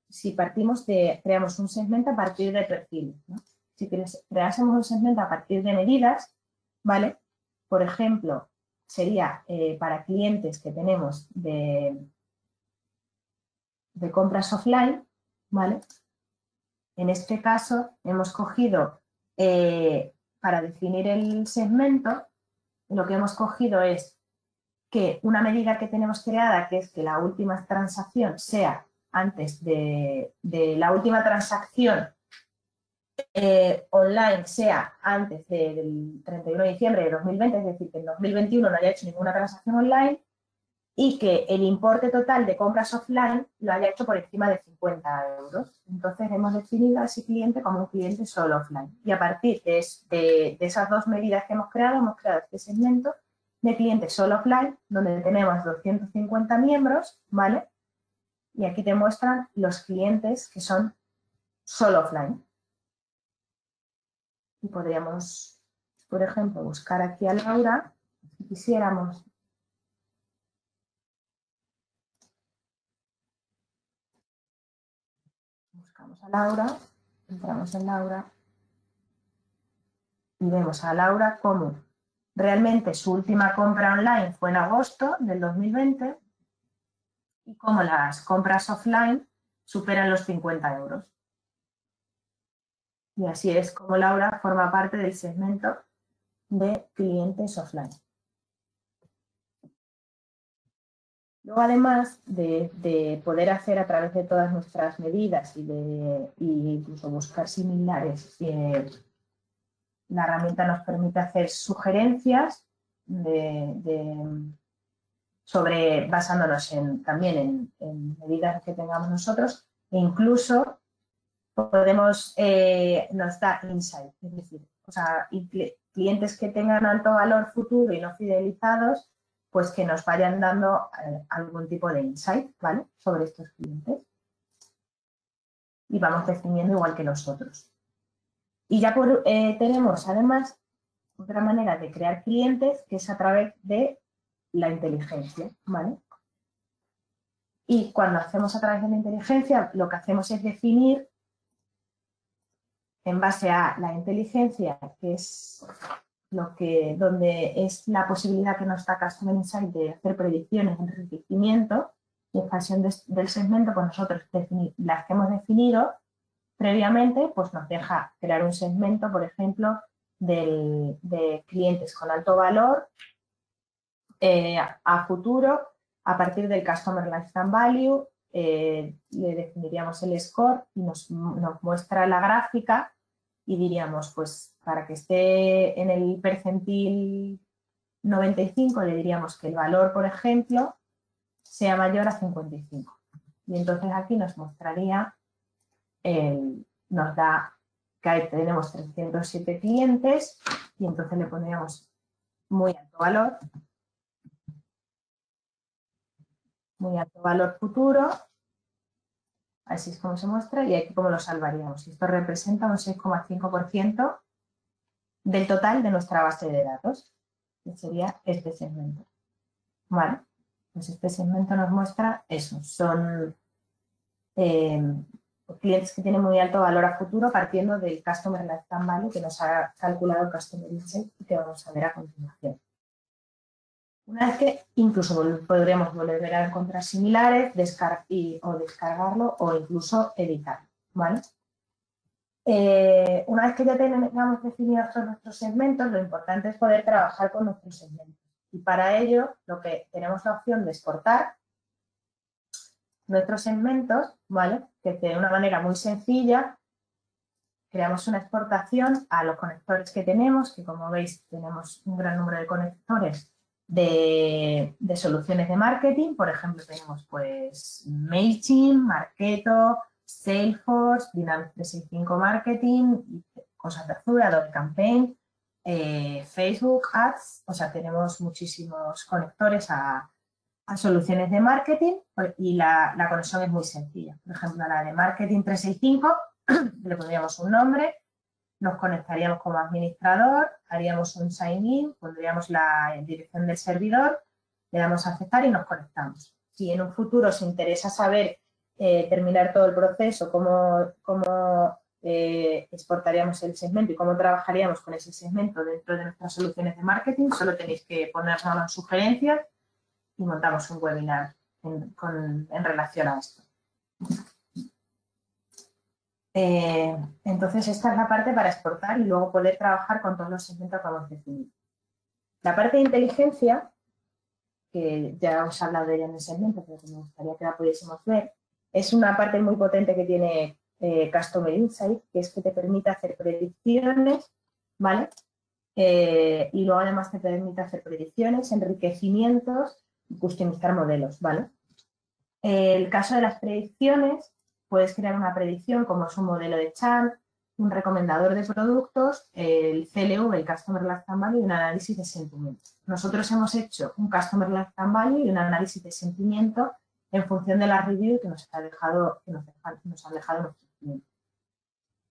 si creamos un segmento a partir de perfil, ¿no? Si creásemos un segmento a partir de medidas, ¿vale? Por ejemplo, sería para clientes que tenemos de compras offline, ¿vale? En este caso hemos cogido, para definir el segmento, lo que hemos cogido es que una medida que tenemos creada, que es que la última transacción sea antes de la última transacción online sea antes del 31 de diciembre de 2020, es decir, que en 2021 no haya hecho ninguna transacción online, y que el importe total de compras offline lo haya hecho por encima de 50 euros. Entonces hemos definido a ese cliente como un cliente solo offline. Y a partir de esas dos medidas que hemos creado este segmento de clientes solo offline, donde tenemos 250 miembros, ¿vale? Y aquí te muestran los clientes que son solo offline. Y podríamos, por ejemplo, buscar aquí a Laura, si quisiéramos. a Laura, entramos en Laura y vemos a Laura como realmente su última compra online fue en agosto del 2020 y como las compras offline superan los 50 euros. Y así es como Laura forma parte del segmento de clientes offline. Luego, además de poder hacer a través de todas nuestras medidas y incluso buscar similares, la herramienta nos permite hacer sugerencias basándonos también en medidas que tengamos nosotros, e incluso nos da insight, es decir, clientes que tengan alto valor futuro y no fidelizados, pues que nos vayan dando algún tipo de insight, ¿vale?, sobre estos clientes. Y vamos definiendo igual que nosotros. Y ya tenemos además otra manera de crear clientes, que es a través de la inteligencia, ¿vale? Y cuando hacemos a través de la inteligencia, lo que hacemos es definir, en base a la inteligencia, que es donde es la posibilidad que nos da Customer Insight de hacer predicciones, enriquecimiento y expansión del segmento, pues nosotros las que hemos definido previamente, pues nos deja crear un segmento, por ejemplo, de clientes con alto valor a futuro, a partir del Customer Lifetime Value, le definiríamos el score y nos muestra la gráfica y diríamos, pues para que esté en el percentil 95, le diríamos que el valor, por ejemplo, sea mayor a 55. Y entonces aquí nos mostraría, nos da que ahí tenemos 307 clientes y entonces le pondríamos muy alto valor futuro, así es como se muestra, y aquí como lo salvaríamos. Esto representa un 6,5% del total de nuestra base de datos, que sería este segmento. Vale, pues este segmento nos muestra eso, son clientes que tienen muy alto valor a futuro partiendo del Customer Lifetime Value que nos ha calculado el Customer Insight y que vamos a ver a continuación. Una vez que incluso podremos volver a encontrar similares o descargarlo o incluso editarlo, ¿vale? Una vez que ya tengamos definidos todos nuestros segmentos, lo importante es poder trabajar con nuestros segmentos. Y para ello, tenemos la opción de exportar nuestros segmentos, ¿vale? Que de una manera muy sencilla creamos una exportación a los conectores que tenemos, que como veis tenemos un gran número de conectores de soluciones de marketing. Por ejemplo, tenemos pues MailChimp, Marketo, Salesforce, Dynamics 365 Marketing, Contact Azure, Adobe Campaign, Facebook Ads. O sea, tenemos muchísimos conectores a soluciones de marketing y la conexión es muy sencilla. Por ejemplo, a la de Marketing 365 le pondríamos un nombre, nos conectaríamos como administrador, haríamos un sign-in, pondríamos la dirección del servidor, le damos a aceptar y nos conectamos. Si en un futuro os interesa saber terminar todo el proceso, cómo exportaríamos el segmento y cómo trabajaríamos con ese segmento dentro de nuestras soluciones de marketing, solo tenéis que ponernos en sugerencias y montamos un webinar en relación a esto. Entonces, esta es la parte para exportar y luego poder trabajar con todos los segmentos que hemos definido. La parte de inteligencia, que ya os he hablado de ella en el segmento, pero que me gustaría que la pudiésemos ver, es una parte muy potente que tiene Customer Insight, que es que te permite hacer predicciones, ¿vale? Y luego además te permite hacer predicciones, enriquecimientos y customizar modelos, ¿vale? El caso de las predicciones, puedes crear una predicción como es un modelo de Chant, un recomendador de productos, el CLV, el Customer Lifetime Value y un análisis de sentimiento. Nosotros hemos hecho un Customer Lifetime Value y un análisis de sentimiento en función de la review que nos han dejado nuestros clientes.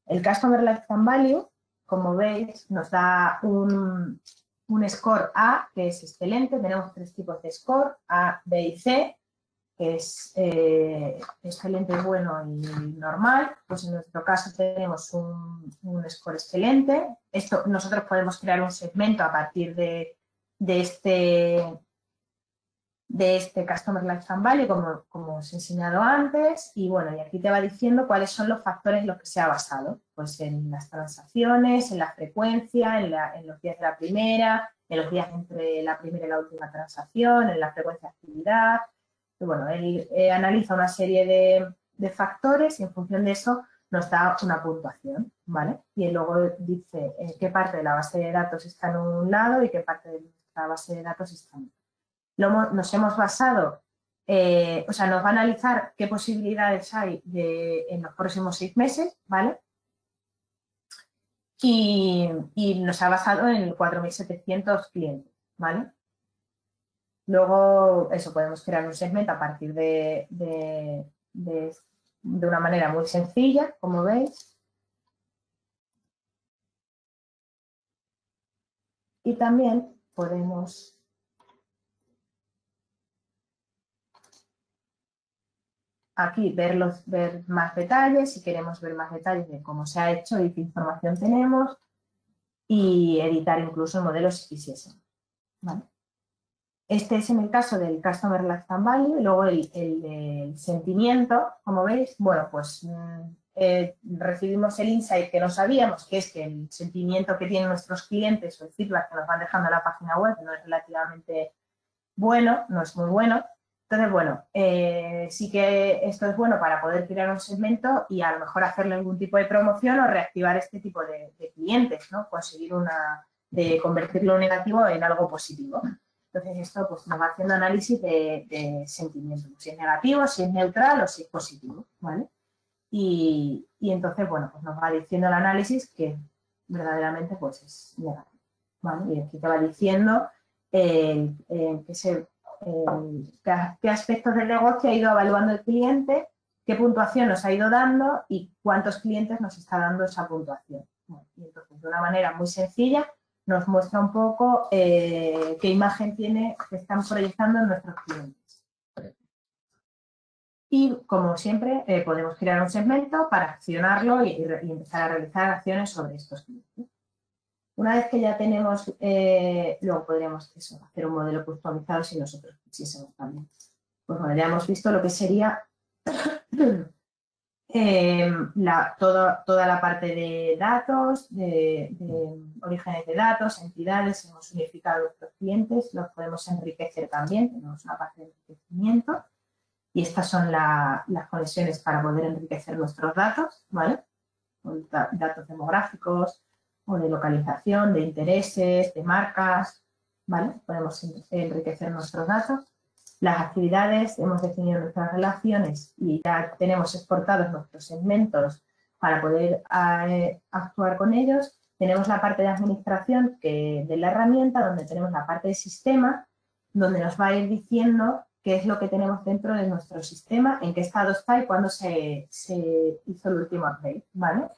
El Customer Lifetime Value, como veis, nos da un score A, que es excelente. Tenemos tres tipos de score, A, B y C. que es excelente, bueno y normal. Pues en nuestro caso tenemos un score excelente. Nosotros podemos crear un segmento a partir de este Customer Lifetime Value, como os he enseñado antes, y bueno, y aquí te va diciendo cuáles son los factores en los que se ha basado, pues en las transacciones, en la frecuencia, en los días de la primera, en los días entre la primera y la última transacción, en la frecuencia de actividad. Y bueno, él analiza una serie de factores y en función de eso nos da una puntuación, ¿vale? Y él luego dice qué parte de la base de datos está en un lado y qué parte de la base de datos está en otro. Nos hemos basado, o sea, nos va a analizar qué posibilidades hay en los próximos 6 meses, ¿vale? Y nos ha basado en 4.700 clientes, ¿vale? Luego, eso, podemos crear un segmento a partir de una manera muy sencilla, como veis. Y también podemos aquí ver más detalles, si queremos ver más detalles de cómo se ha hecho y qué información tenemos, y editar incluso el modelo si quisiesen, ¿vale? Este es en el caso del Customer Lifetime Value. Luego el sentimiento, como veis, bueno, pues recibimos el insight que no sabíamos, que es que el sentimiento que tienen nuestros clientes o el feedback que nos van dejando en la página web no es relativamente bueno, no es muy bueno. Entonces, bueno, sí que esto es bueno para poder crear un segmento y a lo mejor hacerle algún tipo de promoción o reactivar este tipo de clientes, ¿no? Conseguir de convertir lo negativo en algo positivo. Entonces, esto pues, nos va haciendo análisis de sentimientos, si es negativo, si es neutral o si es positivo, ¿vale? Y entonces, bueno, pues nos va diciendo el análisis que verdaderamente pues es negativo, ¿vale? Y aquí te va diciendo qué aspectos del negocio ha ido evaluando el cliente, qué puntuación nos ha ido dando y cuántos clientes nos está dando esa puntuación. Bueno, y entonces, de una manera muy sencilla, nos muestra un poco qué imagen que están proyectando en nuestros clientes. Y, como siempre, podemos crear un segmento para accionarlo y empezar a realizar acciones sobre estos clientes. Una vez que ya tenemos, luego podríamos hacer un modelo customizado si nosotros quisiésemos también. Pues bueno, ya hemos visto lo que sería toda la parte de datos, de orígenes de datos, entidades. Hemos unificado nuestros clientes, los podemos enriquecer también, tenemos una parte de enriquecimiento. Y estas son las conexiones para poder enriquecer nuestros datos, ¿vale? Datos demográficos o de localización, de intereses, de marcas, ¿vale? Podemos enriquecer nuestros datos. Las actividades, hemos definido nuestras relaciones y ya tenemos exportados nuestros segmentos para poder actuar con ellos. Tenemos la parte de administración de la herramienta, donde tenemos la parte de sistema, donde nos va a ir diciendo qué es lo que tenemos dentro de nuestro sistema, en qué estado está y cuándo se hizo el último update, ¿vale?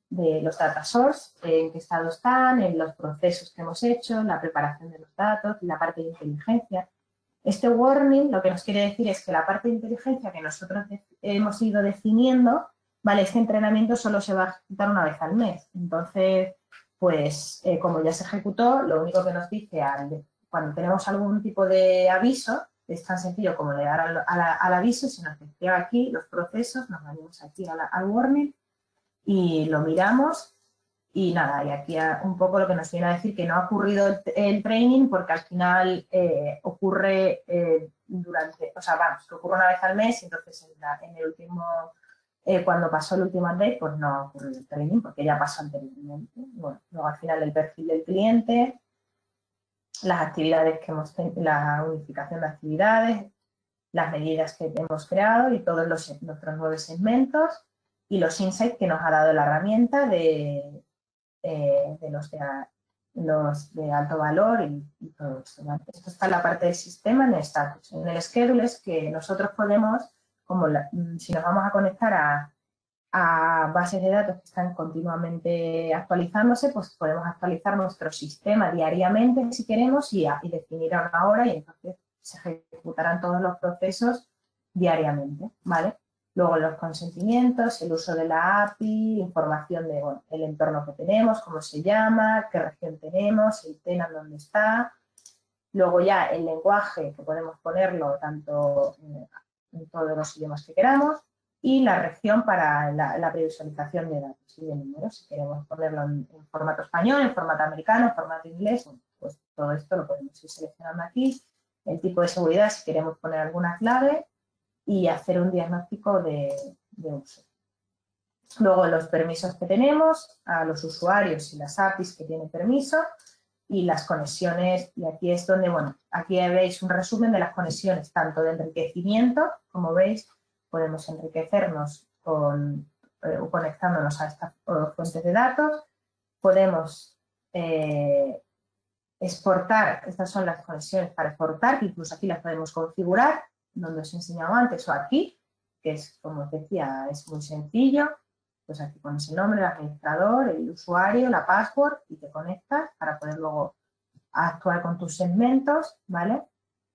De los data source, en qué estado están, en los procesos que hemos hecho, la preparación de los datos, la parte de inteligencia. Este warning lo que nos quiere decir es que la parte de inteligencia que nosotros hemos ido definiendo, ¿vale? Este entrenamiento solo se va a ejecutar una vez al mes. Entonces, pues, como ya se ejecutó, lo único que nos dice cuando tenemos algún tipo de aviso, es tan sencillo como le dar al aviso, se nos despliega aquí los procesos, nos venimos aquí al warning y lo miramos y nada, y aquí un poco lo que nos viene a decir que no ha ocurrido el training porque al final ocurre o sea, vamos, que ocurre una vez al mes y entonces en el último, cuando pasó el último update, pues no ha ocurrido el training porque ya pasó anteriormente. Bueno, luego al final el perfil del cliente, las actividades la unificación de actividades, las medidas que hemos creado y todos nuestros 9 segmentos y los insights que nos ha dado la herramienta de los de alto valor y todo esto, ¿vale? Esto está en la parte del sistema, en el status. En el schedule es que nosotros podemos, si nos vamos a conectar a bases de datos que están continuamente actualizándose, pues podemos actualizar nuestro sistema diariamente si queremos y definir a una hora y entonces se ejecutarán todos los procesos diariamente, ¿vale? Luego los consentimientos, el uso de la API, información de bueno, el entorno que tenemos, cómo se llama, qué región tenemos, el tenant dónde está. Luego ya el lenguaje, que podemos ponerlo tanto en todos los idiomas que queramos, y la región para la previsualización de datos y de números. Si queremos ponerlo en formato español, en formato americano, en formato inglés, pues todo esto lo podemos ir seleccionando aquí. El tipo de seguridad, si queremos poner alguna clave, y hacer un diagnóstico de uso. Luego los permisos que tenemos a los usuarios y las APIs que tienen permiso y las conexiones, y aquí es donde, bueno, aquí veis un resumen de las conexiones, tanto de enriquecimiento, como veis, podemos enriquecernos conectándonos a estas fuentes de datos, podemos exportar, estas son las conexiones para exportar, que incluso aquí las podemos configurar, donde os he enseñado antes o aquí, que es, como os decía, es muy sencillo. Pues aquí pones el nombre, el administrador, el usuario, la password y te conectas para poder luego actuar con tus segmentos, ¿vale?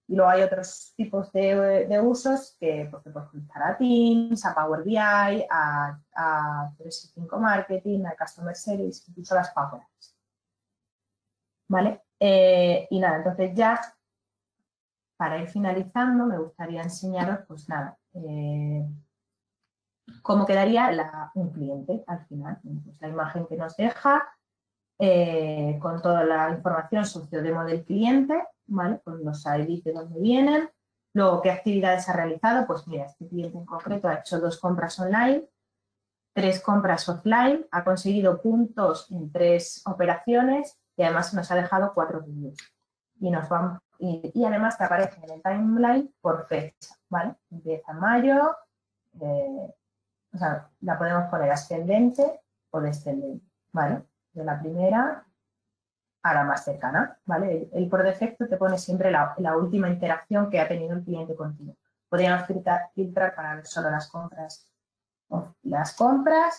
Y luego hay otros tipos de usos que pues, te puedes conectar a Teams, a Power BI, a 365 Marketing, a Customer Service, incluso a las Power Apps, ¿vale? Y nada, entonces ya para ir finalizando me gustaría enseñaros, pues nada, cómo quedaría un cliente al final. Pues la imagen que nos deja con toda la información sociodemo del cliente, ¿vale? Con los IDs de dónde vienen. Luego, ¿qué actividades ha realizado? Pues mira, este cliente en concreto ha hecho 2 compras online, 3 compras offline, ha conseguido puntos en 3 operaciones y además nos ha dejado 4 reviews. Y además te aparece en el timeline por fecha, ¿vale? Empieza en mayo, o sea, la podemos poner ascendente o descendente, ¿vale? De la primera a la más cercana, ¿vale? Él por defecto te pone siempre la última interacción que ha tenido el cliente contigo. Podríamos filtrar para ver solo las compras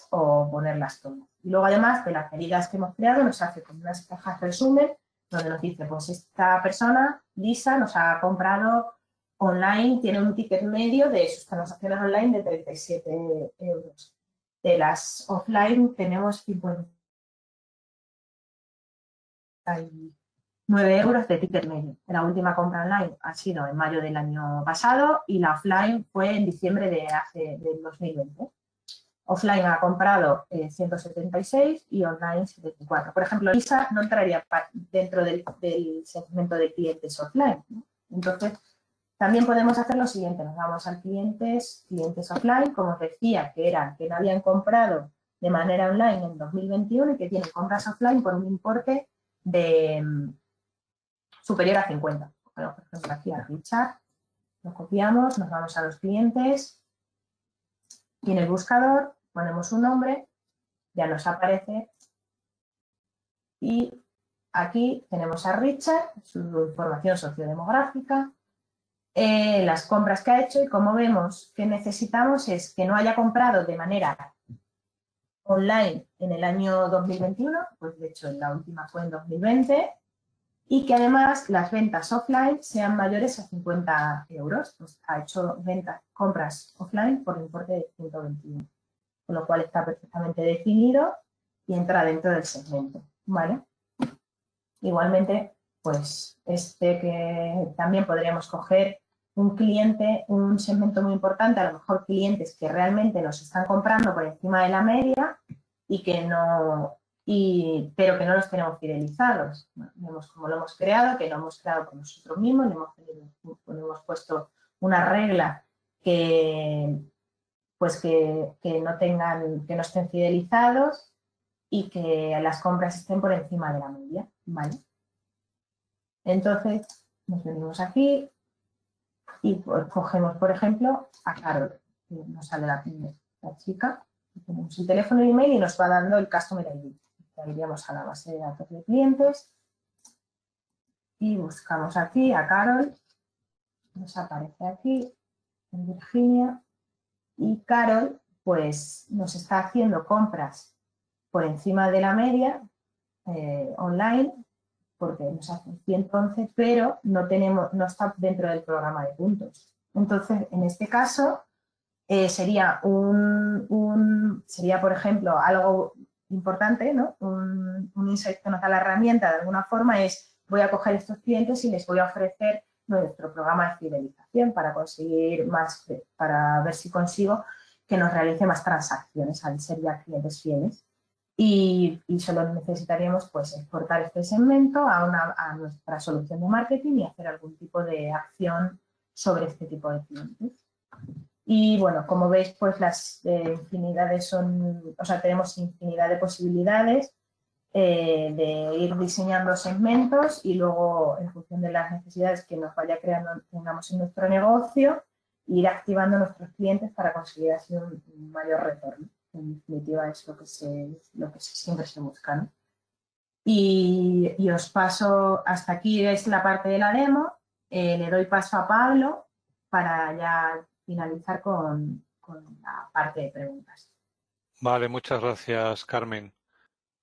o ponerlas todas. Y luego además de las medidas que hemos creado nos hace como unas cajas resumen donde nos dice, pues esta persona, Lisa, nos ha comprado online, tiene un ticket medio de sus transacciones online de 37 euros. De las offline tenemos 59 euros de ticket medio. La última compra online ha sido en mayo del año pasado y la offline fue en diciembre del 2020. Offline ha comprado 176 y online 74. Por ejemplo, Lisa no entraría dentro del segmento de clientes offline, ¿no? Entonces, también podemos hacer lo siguiente. Nos vamos a clientes offline, como os decía, que no habían comprado de manera online en 2021 y que tienen compras offline por un importe superior a 50. Bueno, por ejemplo, aquí a Richard, lo copiamos, nos vamos a los clientes y en el buscador ponemos un nombre, ya nos aparece y aquí tenemos a Richard, su información sociodemográfica, las compras que ha hecho y como vemos que necesitamos es que no haya comprado de manera online en el año 2021, pues de hecho la última fue en 2020, y que además las ventas offline sean mayores a 50 euros. Pues ha hecho compras offline por importe de 121, con lo cual está perfectamente definido y entra dentro del segmento, ¿vale? Igualmente, pues que también podríamos coger un cliente, un segmento muy importante, a lo mejor clientes que realmente nos están comprando por encima de la media y que no, pero que no los tenemos fidelizados. Vemos cómo lo hemos creado, que lo hemos creado por nosotros mismos, le hemos puesto una regla que no estén fidelizados y que las compras estén por encima de la media, ¿vale? Entonces, nos venimos aquí y cogemos, por ejemplo, a Carol, que nos sale la chica, tenemos el teléfono y email y nos va dando el Customer ID. Iríamos a la base de datos de clientes y buscamos aquí a Carol, nos aparece aquí en Virginia y Carol pues nos está haciendo compras por encima de la media online porque nos hace 111, pero no está dentro del programa de puntos. Entonces, en este caso, sería sería, por ejemplo, algo importante, ¿no? Un insight que nos da la herramienta de alguna forma es: voy a coger estos clientes y les voy a ofrecer nuestro programa de fidelización para conseguir más, para ver si consigo que nos realice más transacciones al ser ya clientes fieles. Y solo necesitaríamos, pues, exportar este segmento a nuestra solución de marketing y hacer algún tipo de acción sobre este tipo de clientes. Y bueno, como veis, pues las infinidades tenemos infinidad de posibilidades de ir diseñando segmentos y luego, en función de las necesidades que nos vaya creando, tengamos en nuestro negocio, ir activando a nuestros clientes para conseguir así un mayor retorno. En definitiva, es lo que siempre se busca, ¿no? Y os paso, hasta aquí es la parte de la demo. Le doy paso a Pablo para ya finalizar con la parte de preguntas. Vale, muchas gracias, Carmen.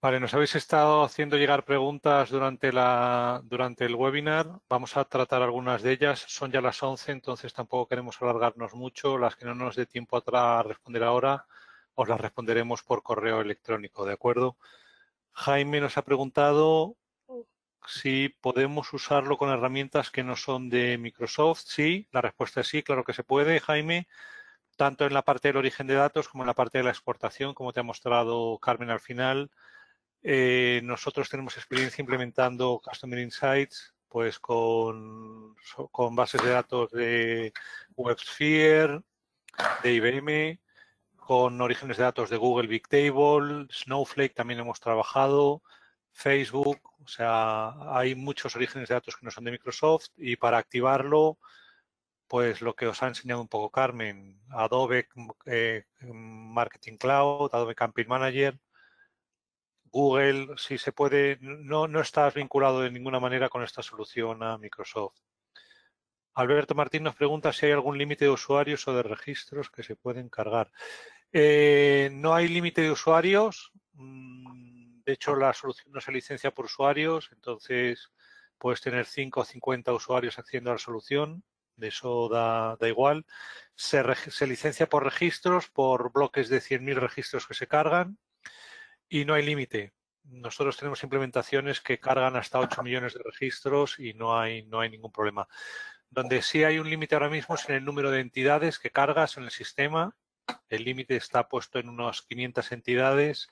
Vale, nos habéis estado haciendo llegar preguntas durante el webinar. Vamos a tratar algunas de ellas. Son ya las 11, entonces tampoco queremos alargarnos mucho. Las que no nos dé tiempo a responder ahora, os las responderemos por correo electrónico, ¿de acuerdo? Jaime nos ha preguntado si podemos usarlo con herramientas que no son de Microsoft. Sí, la respuesta es sí, claro que se puede, Jaime, tanto en la parte del origen de datos como en la parte de la exportación, como te ha mostrado Carmen al final. Nosotros tenemos experiencia implementando Customer Insights pues con bases de datos de WebSphere, de IBM, con orígenes de datos de Google Big Table, Snowflake también hemos trabajado, Facebook, o sea, hay muchos orígenes de datos que no son de Microsoft y para activarlo, pues lo que os ha enseñado un poco Carmen, Adobe Marketing Cloud, Adobe Campaign Manager, Google, si se puede, no estás vinculado de ninguna manera con esta solución a Microsoft. Alberto Martín nos pregunta si hay algún límite de usuarios o de registros que se pueden cargar. No hay límite de usuarios. De hecho, la solución no se licencia por usuarios, entonces puedes tener 5 o 50 usuarios accediendo a la solución. De eso da igual. Se licencia por registros, por bloques de 100.000 registros que se cargan y no hay límite. Nosotros tenemos implementaciones que cargan hasta 8 millones de registros y no hay ningún problema. Donde sí hay un límite ahora mismo es en el número de entidades que cargas en el sistema. El límite está puesto en unas 500 entidades,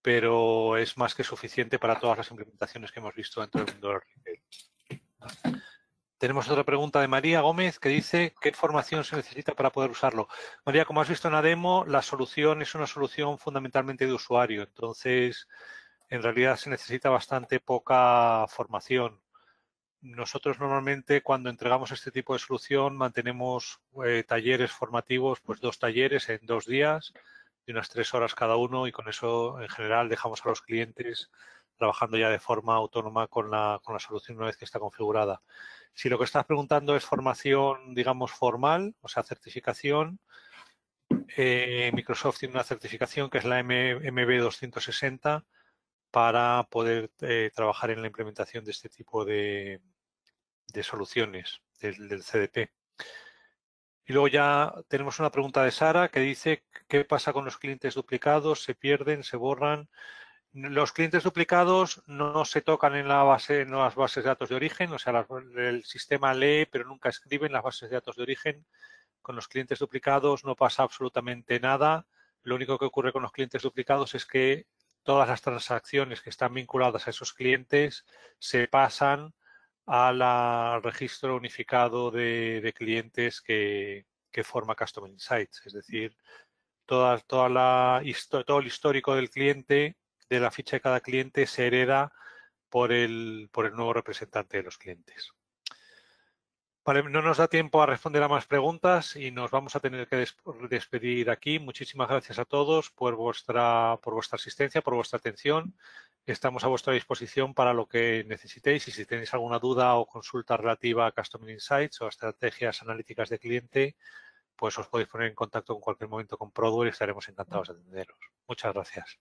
pero es más que suficiente para todas las implementaciones que hemos visto dentro del mundo del retail. Tenemos otra pregunta de María Gómez que dice ¿qué formación se necesita para poder usarlo? María, como has visto en la demo, la solución es una solución fundamentalmente de usuario, entonces en realidad se necesita bastante poca formación. Nosotros normalmente cuando entregamos este tipo de solución mantenemos talleres formativos, pues 2 talleres en 2 días, de unas 3 horas cada uno y con eso en general dejamos a los clientes trabajando ya de forma autónoma con la solución una vez que está configurada. Si lo que estás preguntando es formación, digamos, formal, o sea, certificación, Microsoft tiene una certificación que es la MB 260 para poder trabajar en la implementación de este tipo de soluciones del CDP. Y luego ya tenemos una pregunta de Sara que dice ¿qué pasa con los clientes duplicados? ¿Se pierden? ¿Se borran? Los clientes duplicados no se tocan en las bases de datos de origen, o sea, el sistema lee pero nunca escribe en las bases de datos de origen. Con los clientes duplicados no pasa absolutamente nada. Lo único que ocurre con los clientes duplicados es que todas las transacciones que están vinculadas a esos clientes se pasan al registro unificado de clientes que forma Customer Insights. Es decir, todo el histórico del cliente, de la ficha de cada cliente, se hereda por el nuevo representante de los clientes. Vale, no nos da tiempo a responder a más preguntas y nos vamos a tener que despedir aquí. Muchísimas gracias a todos por vuestra asistencia, por vuestra atención. Estamos a vuestra disposición para lo que necesitéis y si tenéis alguna duda o consulta relativa a Customer Insights o a estrategias analíticas de cliente, pues os podéis poner en contacto en cualquier momento con Prodware y estaremos encantados de atenderos. Muchas gracias.